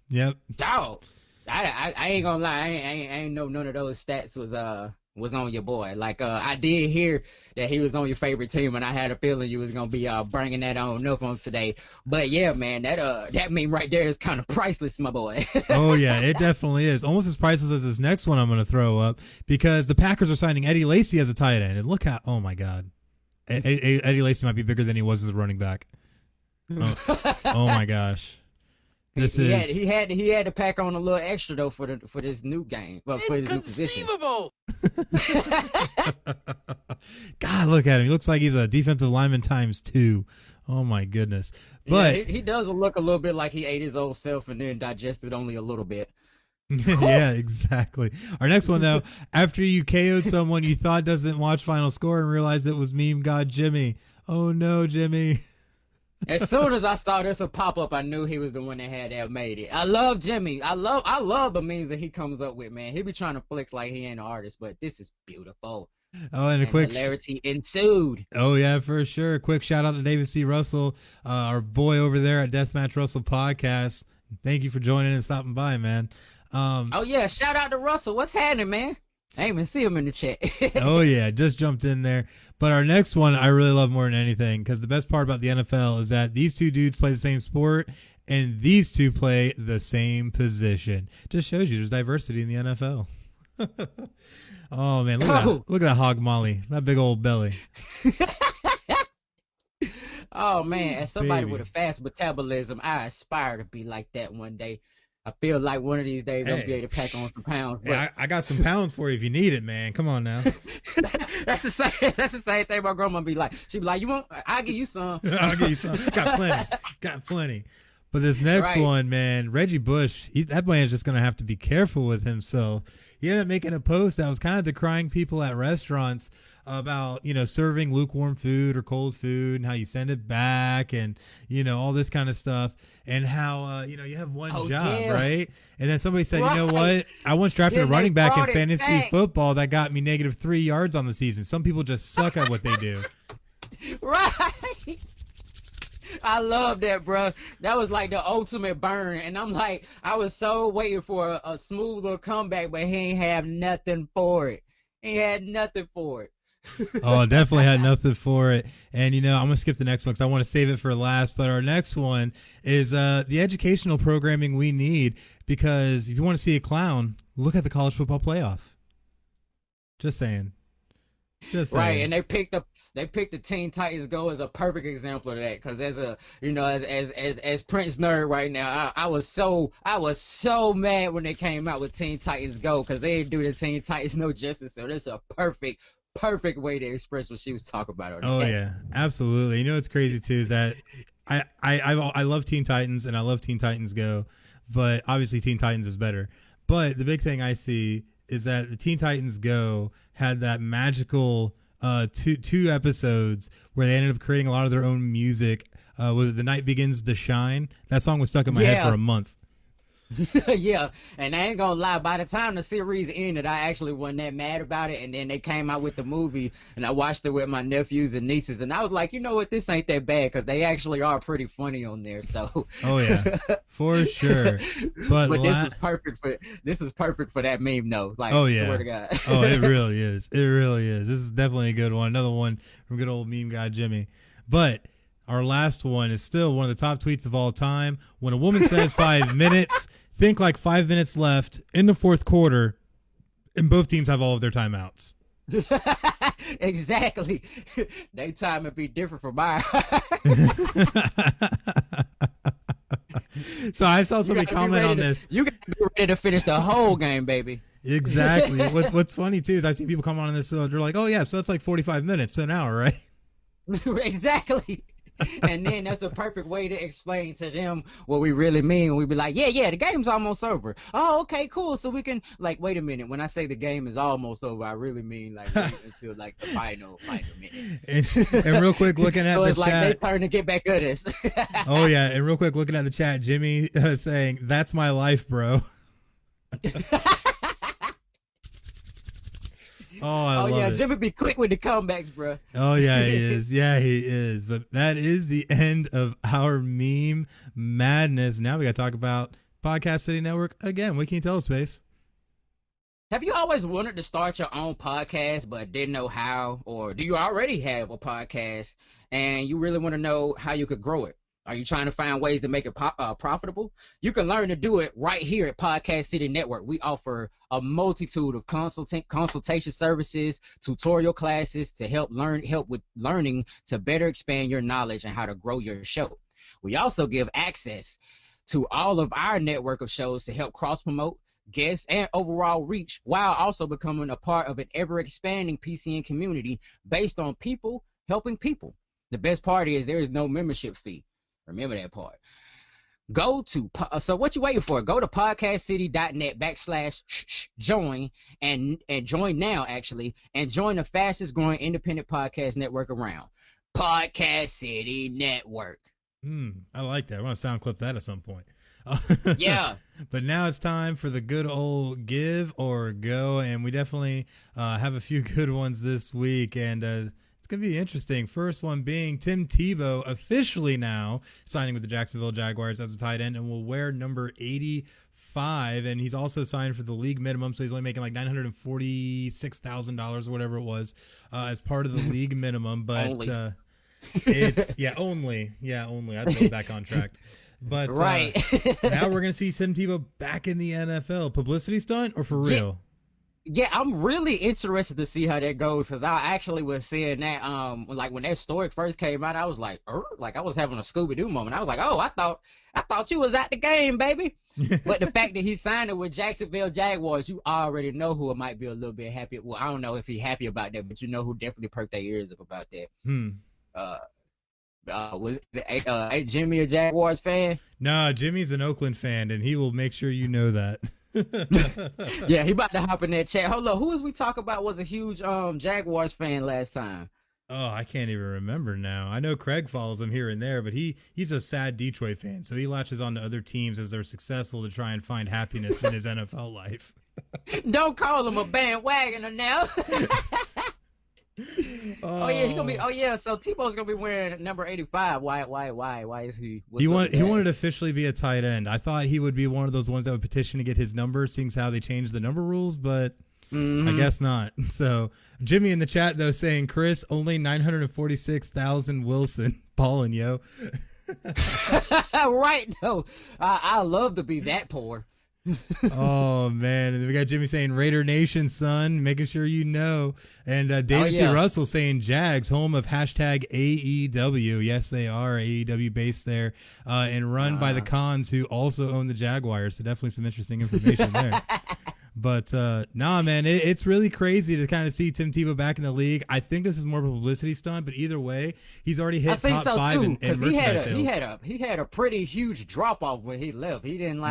Yep. Dog. I ain't gonna lie. I ain't know none of those stats was on your boy. Like I did hear that he was on your favorite team, and I had a feeling you was gonna be bringing that on up on today. But yeah, man, that meme right there is kind of priceless, my boy. Oh yeah, it definitely is. Almost as priceless as this next one I'm gonna throw up, because the Packers are signing Eddie Lacy as a tight end, and look how, oh my god, Eddie Lacy might be bigger than he was as a running back. Oh my gosh. He had to pack on a little extra though for this new game. Well, for his new position. God, look at him. He looks like he's a defensive lineman times 2. Oh my goodness. But yeah, he does look a little bit like he ate his old self and then digested only a little bit. Yeah, exactly. Our next one though, after you KO'd someone you thought doesn't watch Final Score and realized it was meme god Jimmy. Oh no, Jimmy. As soon as I saw this pop up, I knew he was the one that made it. I love Jimmy. I love the memes that he comes up with, man. He be trying to flex like he ain't an artist, but this is beautiful. Oh, and a quick hilarity ensued. Oh yeah, for sure. A quick shout out to David C. Russell, our boy over there at Deathmatch Russell Podcast. Thank you for joining and stopping by, man. Oh yeah, shout out to Russell. What's happening, man? I ain't even see him in the chat. Oh yeah, just jumped in there. But our next one I really love more than anything, because the best part about the NFL is that these two dudes play the same sport and these two play the same position. Just shows you there's diversity in the NFL. Oh man, look at that hog molly, that big old belly. Oh man, as somebody with a fast metabolism, I aspire to be like that one day. I feel like one of these days I'll be able to pack on some pounds. But... Hey, I got some pounds for you if you need it, man. Come on now. That's the same thing my grandma be like. She be like, "You want? I'll give you some." I'll give you some. Got plenty. But this next one, man, Reggie Bush, that man's just gonna have to be careful with himself. He ended up making a post that was kind of decrying people at restaurants about, serving lukewarm food or cold food and how you send it back and, all this kind of stuff, and how, you have one job, right? And then somebody said, you know what? I once drafted a running back in fantasy football that got me -3 yards on the season. Some people just suck at what they do. Right. I love that, bro. That was like the ultimate burn. And I'm like, I was so waiting for a smoother comeback, but he ain't have nothing for it. He had nothing for it. Oh, definitely had nothing for it. And, I'm going to skip the next one because I want to save it for last. But our next one is the educational programming we need, because if you want to see a clown, look at the college football playoff. Just saying. Right, and they picked the Teen Titans Go as a perfect example of that, because as Prince Nerd right now, I was so mad when they came out with Teen Titans Go, because they didn't do the Teen Titans no justice. So that's a perfect way to express what she was talking about. Oh yeah, absolutely. What's crazy too is that I love Teen Titans and I love Teen Titans Go, but obviously Teen Titans is better. But the big thing I see is that the Teen Titans Go had that magical two episodes where they ended up creating a lot of their own music. Was it The Night Begins to Shine? That song was stuck in my head for a month. Yeah, and I ain't gonna lie, by the time the series ended, I actually wasn't that mad about it. And then they came out with the movie, and I watched it with my nephews and nieces, and I was like, you know what, this ain't that bad, because they actually are pretty funny on there. So oh yeah, for sure. But this is perfect for that meme though. Like, oh yeah, swear to God. Oh, it really is. It really is. This is definitely a good one. Another one from good old meme guy Jimmy. But our last one is still one of the top tweets of all time. When a woman says 5 minutes, think like 5 minutes left in the fourth quarter, and both teams have all of their timeouts. Exactly. They time would be different from mine. So I saw somebody comment on this. You got to be ready to finish the whole game, baby. Exactly. What's funny too is I see people comment on this. So they're like, "Oh yeah, so it's like 45 minutes to an hour, right?" Exactly. And then that's a perfect way to explain to them what we really mean. We be like, yeah, the game's almost over. Oh, okay, cool. So we can, like, wait a minute. When I say the game is almost over, I really mean like wait until like the final minute. And real quick, looking at so the it's chat. like they turn to get back at us. Oh yeah, and real quick, looking at the chat, Jimmy saying, "That's my life, bro." Oh, I love yeah, it. Jimmy be quick with the comebacks, bro. Oh yeah, he is. Yeah, he is. But that is the end of our meme madness. Now we got to talk about Podcast City Network again. What can you tell us, Spayce? Have you always wanted to start your own podcast but didn't know how? Or do you already have a podcast and you really want to know how you could grow it? Are you trying to find ways to make it profitable? You can learn to do it right here at Podcast City Network. We offer a multitude of consultation services, tutorial classes to help with learning to better expand your knowledge and how to grow your show. We also give access to all of our network of shows to help cross-promote, guests, and overall reach, while also becoming a part of an ever-expanding PCN community based on people helping people. The best part is there is no membership fee. Remember that part. So what you waiting for? Go to podcastcity.net/join and join now, actually, and join the fastest growing independent podcast network around. Podcast City Network. I like that. I want to sound clip that at some point. Yeah. But now it's time for the good old give or go, and we definitely have a few good ones this week, and it's going to be interesting. First one being Tim Tebow officially now signing with the Jacksonville Jaguars as a tight end and will wear number 85. And he's also signed for the league minimum. So he's only making like $946,000 or whatever it was as part of the league minimum. But it's only. I'd love that contract. But right. Now we're going to see Tim Tebow back in the NFL. Publicity stunt or for real? Yeah, I'm really interested to see how that goes, because I actually was seeing that like when that story first came out, I was like I was having a Scooby-Doo moment. I was like, oh, I thought you was at the game, baby. But the fact that he signed it with Jacksonville Jaguars, you already know who might be a little bit happy. Well, I don't know if he's happy about that, but you know who definitely perked their ears up about that. Was it Jimmy a Jaguars fan? No, Jimmy's an Oakland fan, and he will make sure you know that. Yeah, he about to hop in that chat. Hold on, who was we talk about was a huge Jaguars fan last time? Oh, I can't even remember now. I know Craig follows him here and there, but he's a sad Detroit fan, so he latches on to other teams as they're successful to try and find happiness in his NFL life. Don't call him a bandwagoner now. Oh yeah, he's gonna be. Oh yeah, so Tebow's gonna be wearing number 85. Why is he? He wanted to officially be a tight end. I thought he would be one of those ones that would petition to get his number, seeing how they changed the number rules, but I guess not. So Jimmy in the chat though saying, Chris, only 946,000 Wilson. Ballin', yo. Right, no. I love to be that poor. Oh man, and then we got Jimmy saying Raider Nation, son, making sure you know. And David C. Russell saying Jags, home of hashtag AEW. Yes, they are AEW based there, and run by the Khans, who also own the Jaguars. So definitely some interesting information there. But nah, man, it's really crazy to kind of see Tim Tebow back in the league. I think this is more of a publicity stunt, but either way, he's already hit top 5 in merchandise sales. He had a pretty huge drop off when he left. He didn't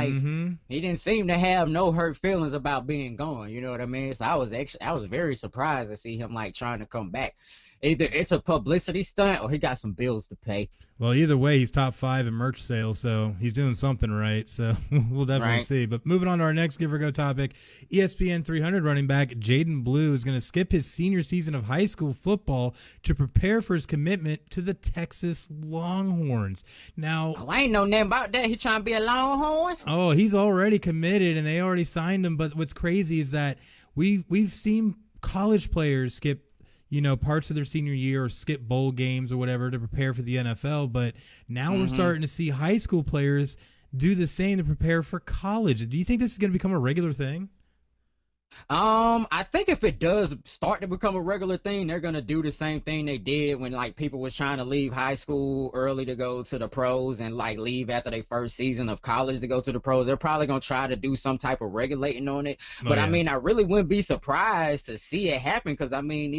he didn't seem to have no hurt feelings about being gone. You know what I mean? So I was very surprised to see him like trying to come back. Either it's a publicity stunt or he got some bills to pay. Well, either way, he's top 5 in merch sales, so he's doing something right. So we'll definitely see. But moving on to our next Give or Go topic, ESPN 300 running back Jayden Blue is going to skip his senior season of high school football to prepare for his commitment to the Texas Longhorns. Now, I ain't know nothing about that. He trying to be a Longhorn? Oh, he's already committed, and they already signed him. But what's crazy is that we've seen college players skip parts of their senior year or skip bowl games or whatever to prepare for the NFL. But now we're starting to see high school players do the same to prepare for college. Do you think this is going to become a regular thing? I think if it does start to become a regular thing, they're gonna do the same thing they did when like people was trying to leave high school early to go to the pros and like leave after their first season of college to go to the pros. They're probably gonna try to do some type of regulating on it. But I mean, I really wouldn't be surprised to see it happen because I mean,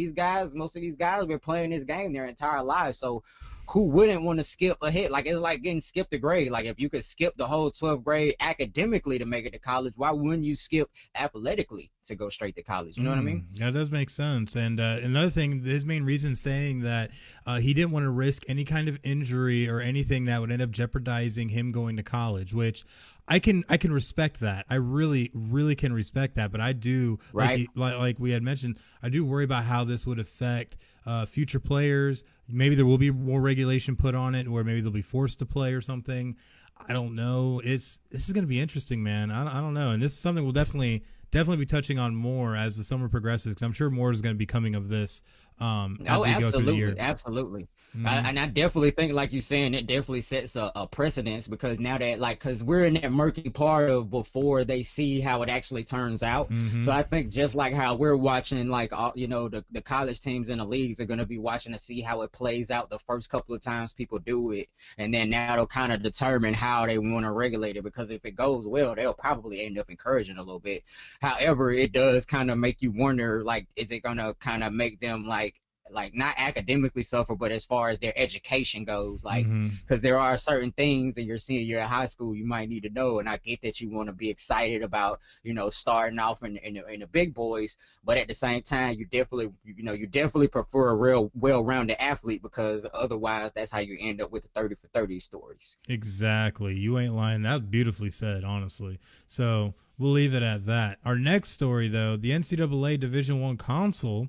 most of these guys have been playing this game their entire lives. So who wouldn't want to skip ahead? Like, it's like getting skipped a grade. Like, if you could skip the whole 12th grade academically to make it to college, why wouldn't you skip athletically to go straight to college? You know what I mean? That does make sense. And another thing, his main reason saying that he didn't want to risk any kind of injury or anything that would end up jeopardizing him going to college, which I can respect that. I really, really can respect that. But I do, like we had mentioned, I do worry about how this would affect future players. Maybe there will be more regulation put on it, or maybe they'll be forced to play or something. I don't know. This is going to be interesting, man. I don't know. And this is something we'll definitely be touching on more as the summer progresses, because I'm sure more is going to be coming of this as we go through the year. Absolutely. And I definitely think, like you're saying, it definitely sets a precedence, because now that, like, because we're in that murky part of before they see how it actually turns out. So I think just like how we're watching, like, the college teams in the leagues are going to be watching to see how it plays out the first couple of times people do it. And then that'll kind of determine how they want to regulate it, because if it goes well, they'll probably end up encouraging a little bit. However, it does kind of make you wonder, like, is it going to kind of make them like not academically suffer, but as far as their education goes, like, because there are certain things in your senior year at high school you might need to know. And I get that you want to be excited about, starting off in the big boys, but at the same time, you definitely prefer a real well-rounded athlete, because otherwise that's how you end up with the 30 for 30 stories. Exactly. You ain't lying. That's beautifully said, honestly. So we'll leave it at that. Our next story, though, the NCAA Division I Council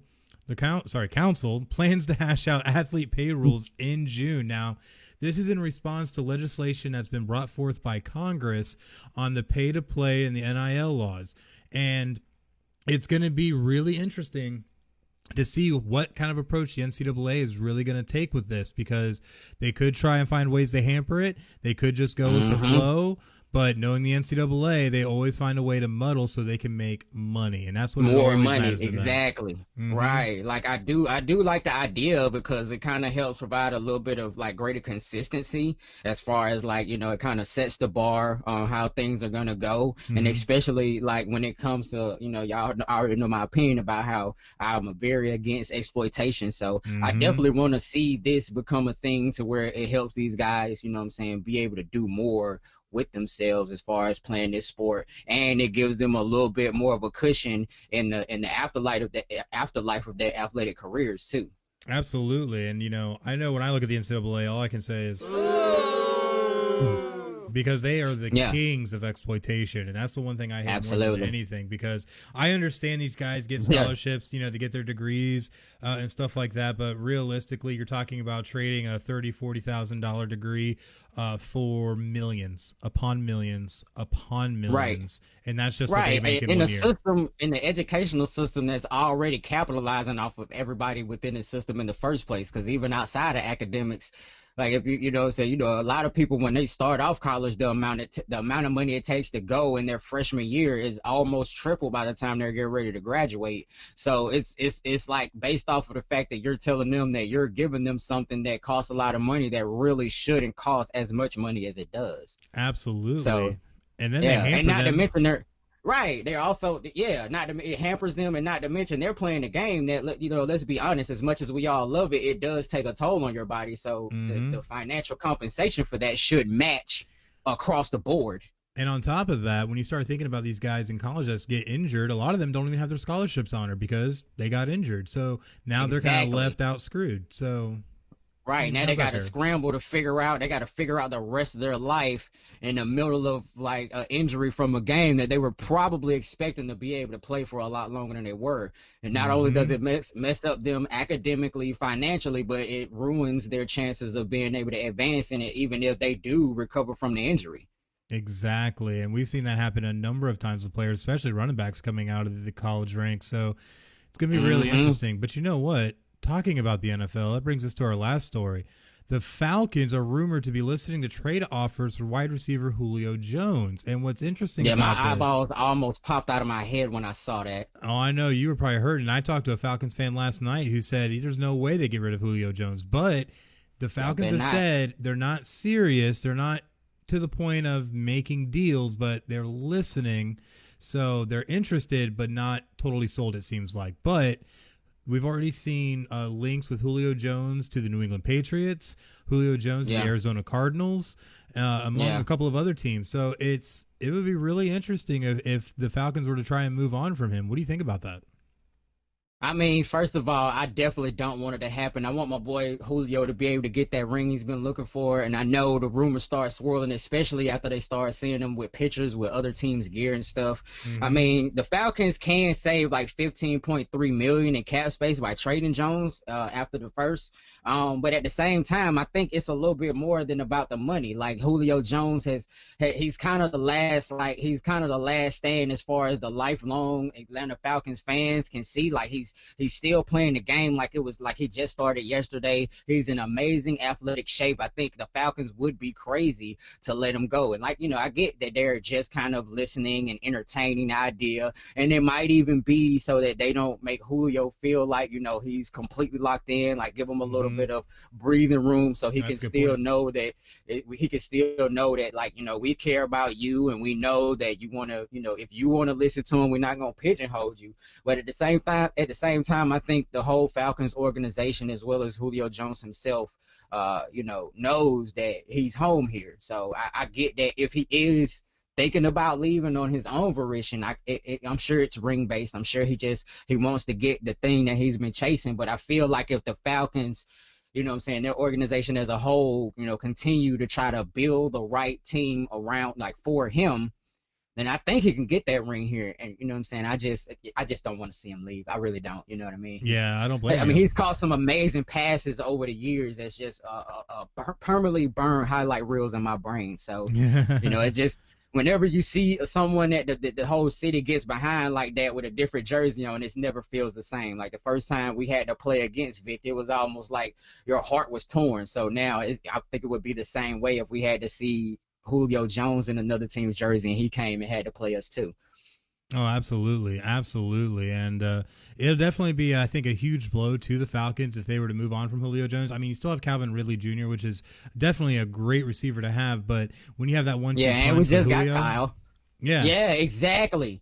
plans to hash out athlete pay rules in June. Now, this is in response to legislation that's been brought forth by Congress on the pay to play and the NIL laws. And it's going to be really interesting to see what kind of approach the NCAA is really going to take with this, because they could try and find ways to hamper it. They could just go with the flow. But knowing the NCAA, they always find a way to muddle so they can make money, and that's what more money. Exactly. Right. Like I do like the idea, because it kind of helps provide a little bit of like greater consistency as far as like, it kind of sets the bar on how things are gonna go, and especially like when it comes to y'all already know my opinion about how I'm very against exploitation. So I definitely want to see this become a thing to where it helps these guys, be able to do more with themselves as far as playing this sport, and it gives them a little bit more of a cushion in the afterlife of their athletic careers too. Absolutely. And I know when I look at the NCAA, all I can say is because they are the kings of exploitation, and that's the one thing I hate more than anything, because I understand these guys get scholarships, to get their degrees and stuff like that, but realistically, you're talking about trading a $30,000-$40,000 degree for millions upon millions upon millions, and that's just what they make in 1 year. System, in the educational system that's already capitalizing off of everybody within the system in the first place, because even outside of academics, like if a lot of people when they start off college, the amount of money it takes to go in their freshman year is almost triple by the time they're getting ready to graduate. So it's like based off of the fact that you're telling them that you're giving them something that costs a lot of money that really shouldn't cost as much money as it does. Absolutely. So and then they hamper and not them. to mention they're also it hampers them, and not to mention they're playing a game that let's be honest, as much as we all love it, it does take a toll on your body. So the financial compensation for that should match across the board. And on top of that, when you start thinking about these guys in college that get injured, a lot of them don't even have their scholarships honored because they got injured. So now they're kind of left out screwed. So right now they got to scramble to figure out. They got to figure out the rest of their life in the middle of like an injury from a game that they were probably expecting to be able to play for a lot longer than they were. And not only does it mess up them academically, financially, but it ruins their chances of being able to advance in it, even if they do recover from the injury. Exactly. And we've seen that happen a number of times with players, especially running backs coming out of the college ranks. So it's going to be really interesting. But you know what? Talking about the NFL, that brings us to our last story. The Falcons are rumored to be listening to trade offers for wide receiver Julio Jones. And what's interesting about my eyeballs almost popped out of my head when I saw that. Oh, I know. You were probably hurting. I talked to a Falcons fan last night who said there's no way they get rid of Julio Jones. But the Falcons have said they're not serious. They're not to the point of making deals, but they're listening. So they're interested, but not totally sold, it seems like. But we've already seen links with Julio Jones to the New England Patriots, Julio Jones to the Arizona Cardinals, among a couple of other teams. So it would be really interesting if the Falcons were to try and move on from him. What do you think about that? I mean, first of all, I definitely don't want it to happen. I want my boy Julio to be able to get that ring he's been looking for. And I know the rumors start swirling, especially after they start seeing him with pictures with other teams' gear and stuff. I mean, the Falcons can save like $15.3 million in cap space by trading Jones after the first. But at the same time, I think it's a little bit more than about the money. Like Julio Jones he's kind of the last stand as far as the lifelong Atlanta Falcons fans can see. Like he's still playing the game like it was like he just started yesterday. He's in amazing athletic shape. I think the Falcons would be crazy to let him go. And like, I get that they're just kind of listening and entertaining the idea. And it might even be so that they don't make Julio feel like, he's completely locked in, like give him a little bit of breathing room so he can still know that like, we care about you and we know that you want to, if you want to listen to him, we're not going to pigeonhole you. But at the same time, I think the whole Falcons organization, as well as Julio Jones himself, knows that he's home here. So I get that if he is thinking about leaving on his own volition, I'm sure it's ring based. I'm sure he wants to get the thing that he's been chasing. But I feel like if the Falcons, their organization as a whole, continue to try to build the right team around, like for him, then I think he can get that ring here. And I just don't want to see him leave. I really don't. You know what I mean? Yeah, I don't blame you. I mean, he's caught some amazing passes over the years that's just permanently burned highlight reels in my brain. So, it just, whenever you see someone that the whole city gets behind like that with a different jersey on, it never feels the same. Like the first time we had to play against Vic, it was almost like your heart was torn. So now I think it would be the same way if we had to see Julio Jones in another team's jersey and he came and had to play us too. Oh, absolutely. And it'll definitely be, I think, a huge blow to the Falcons if they were to move on from Julio Jones. I mean, you still have Calvin Ridley Jr., which is definitely a great receiver to have, but when you have that 1-2 and we just Julio, got Kyle. Yeah, exactly.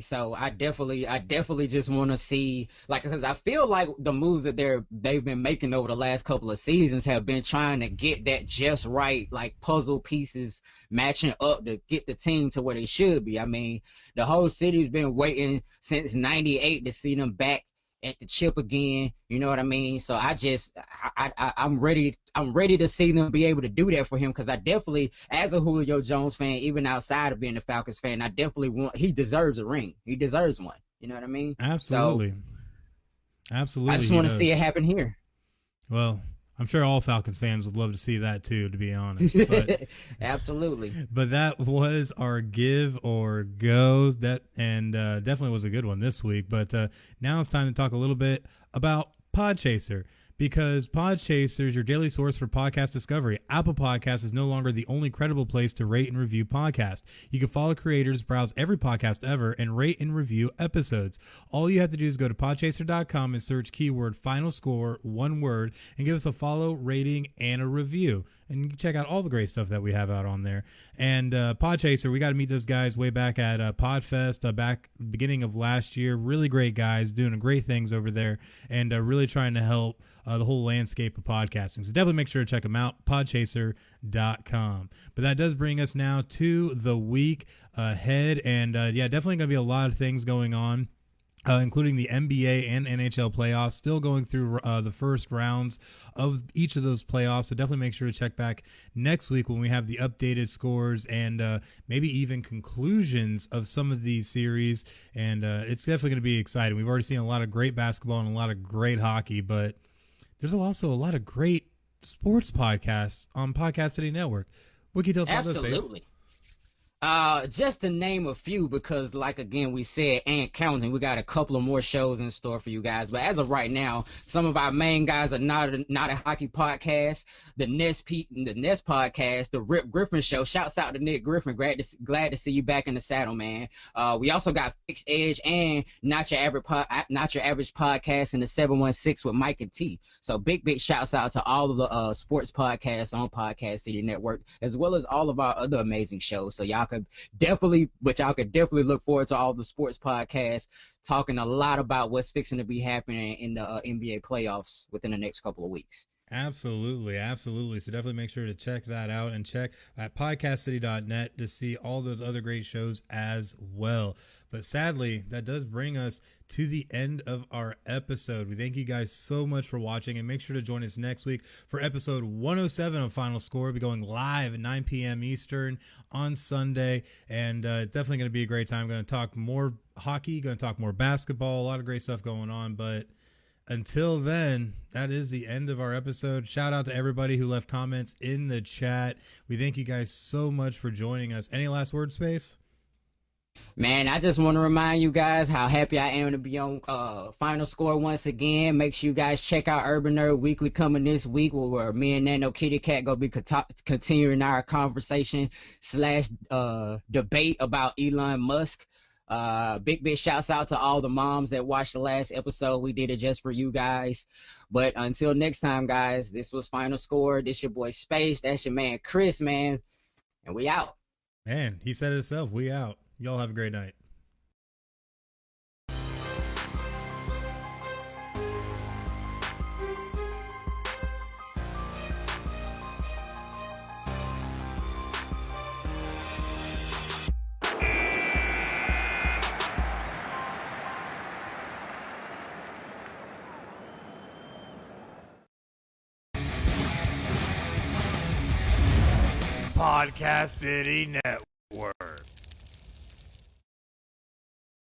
So I definitely just want to see, like, because I feel like the moves that they've been making over the last couple of seasons have been trying to get that just right, like puzzle pieces matching up to get the team to where they should be. I mean, the whole city's been waiting since '98 to see them back at the chip again, you know what I mean? So I'm ready to see them be able to do that for him, because I definitely, as a Julio Jones fan, even outside of being a Falcons fan, I definitely he deserves a ring. He deserves one. You know what I mean? Absolutely. So, absolutely. I just want to see it happen here. Well, I'm sure all Falcons fans would love to see that too, to be honest. But, absolutely. But that was our give or go. Definitely was a good one this week. But now it's time to talk a little bit about PodChaser, because PodChaser is your daily source for podcast discovery. Apple Podcasts is no longer the only credible place to rate and review podcasts. You can follow creators, browse every podcast ever, and rate and review episodes. All you have to do is go to podchaser.com and search keyword FinalScore, one word, and give us a follow, rating, and a review. and you can check out all the great stuff that we have out on there. And PodChaser, we got to meet those guys way back at PodFest back beginning of last year. Really great guys doing great things over there, and really trying to help the whole landscape of podcasting. So definitely make sure to check them out, podchaser.com. But that does bring us now to the week ahead. And definitely going to be a lot of things going on. Including the NBA and NHL playoffs, still going through the first rounds of each of those playoffs. So definitely make sure to check back next week when we have the updated scores and maybe even conclusions of some of these series. And it's definitely going to be exciting. We've already seen a lot of great basketball and a lot of great hockey, but there's also a lot of great sports podcasts on Podcast City Network. What can you tell us about this, Spayce? Absolutely. Just to name a few, because like again we said, and counting, we got a couple of more shows in store for you guys. But as of right now, some of our main guys are not a hockey podcast. The Nest podcast, the Rip Griffin Show. Shouts out to Nick Griffin. Glad to see you back in the saddle, man. We also got Fixed Edge and Not Your Average Podcast in the 716 with Mike and T. So big shouts out to all of the sports podcasts on Podcast City Network, as well as all of our other amazing shows. So y'all could definitely look forward to all the sports podcasts talking a lot about what's fixing to be happening in the NBA playoffs within the next couple of weeks. Absolutely. So definitely make sure to check that out and check at podcastcity.net to see all those other great shows as well. But sadly, that does bring us to the end of our episode. We thank you guys so much for watching, and make sure to join us next week for episode 107 of Final Score. We'll be going live at 9 p.m. Eastern on Sunday, and it's definitely going to be a great time. Going to talk more hockey, going to talk more basketball, a lot of great stuff going on. But until then, that is the end of our episode. Shout out to everybody who left comments in the chat. We thank you guys so much for joining us. Any last words, Spayce? Man, I just want to remind you guys how happy I am to be on Final Score once again. Make sure you guys check out Urban Nerd Weekly coming this week, where me and Nano Kitty Cat going to be continuing our conversation / debate about Elon Musk. Big shouts out to all the moms that watched the last episode. We did it just for you guys. But until next time, guys, this was Final Score. This your boy Spayce. That's your man Chris, man. And we out. Man, he said it himself. We out. Y'all have a great night. Podcast City Network.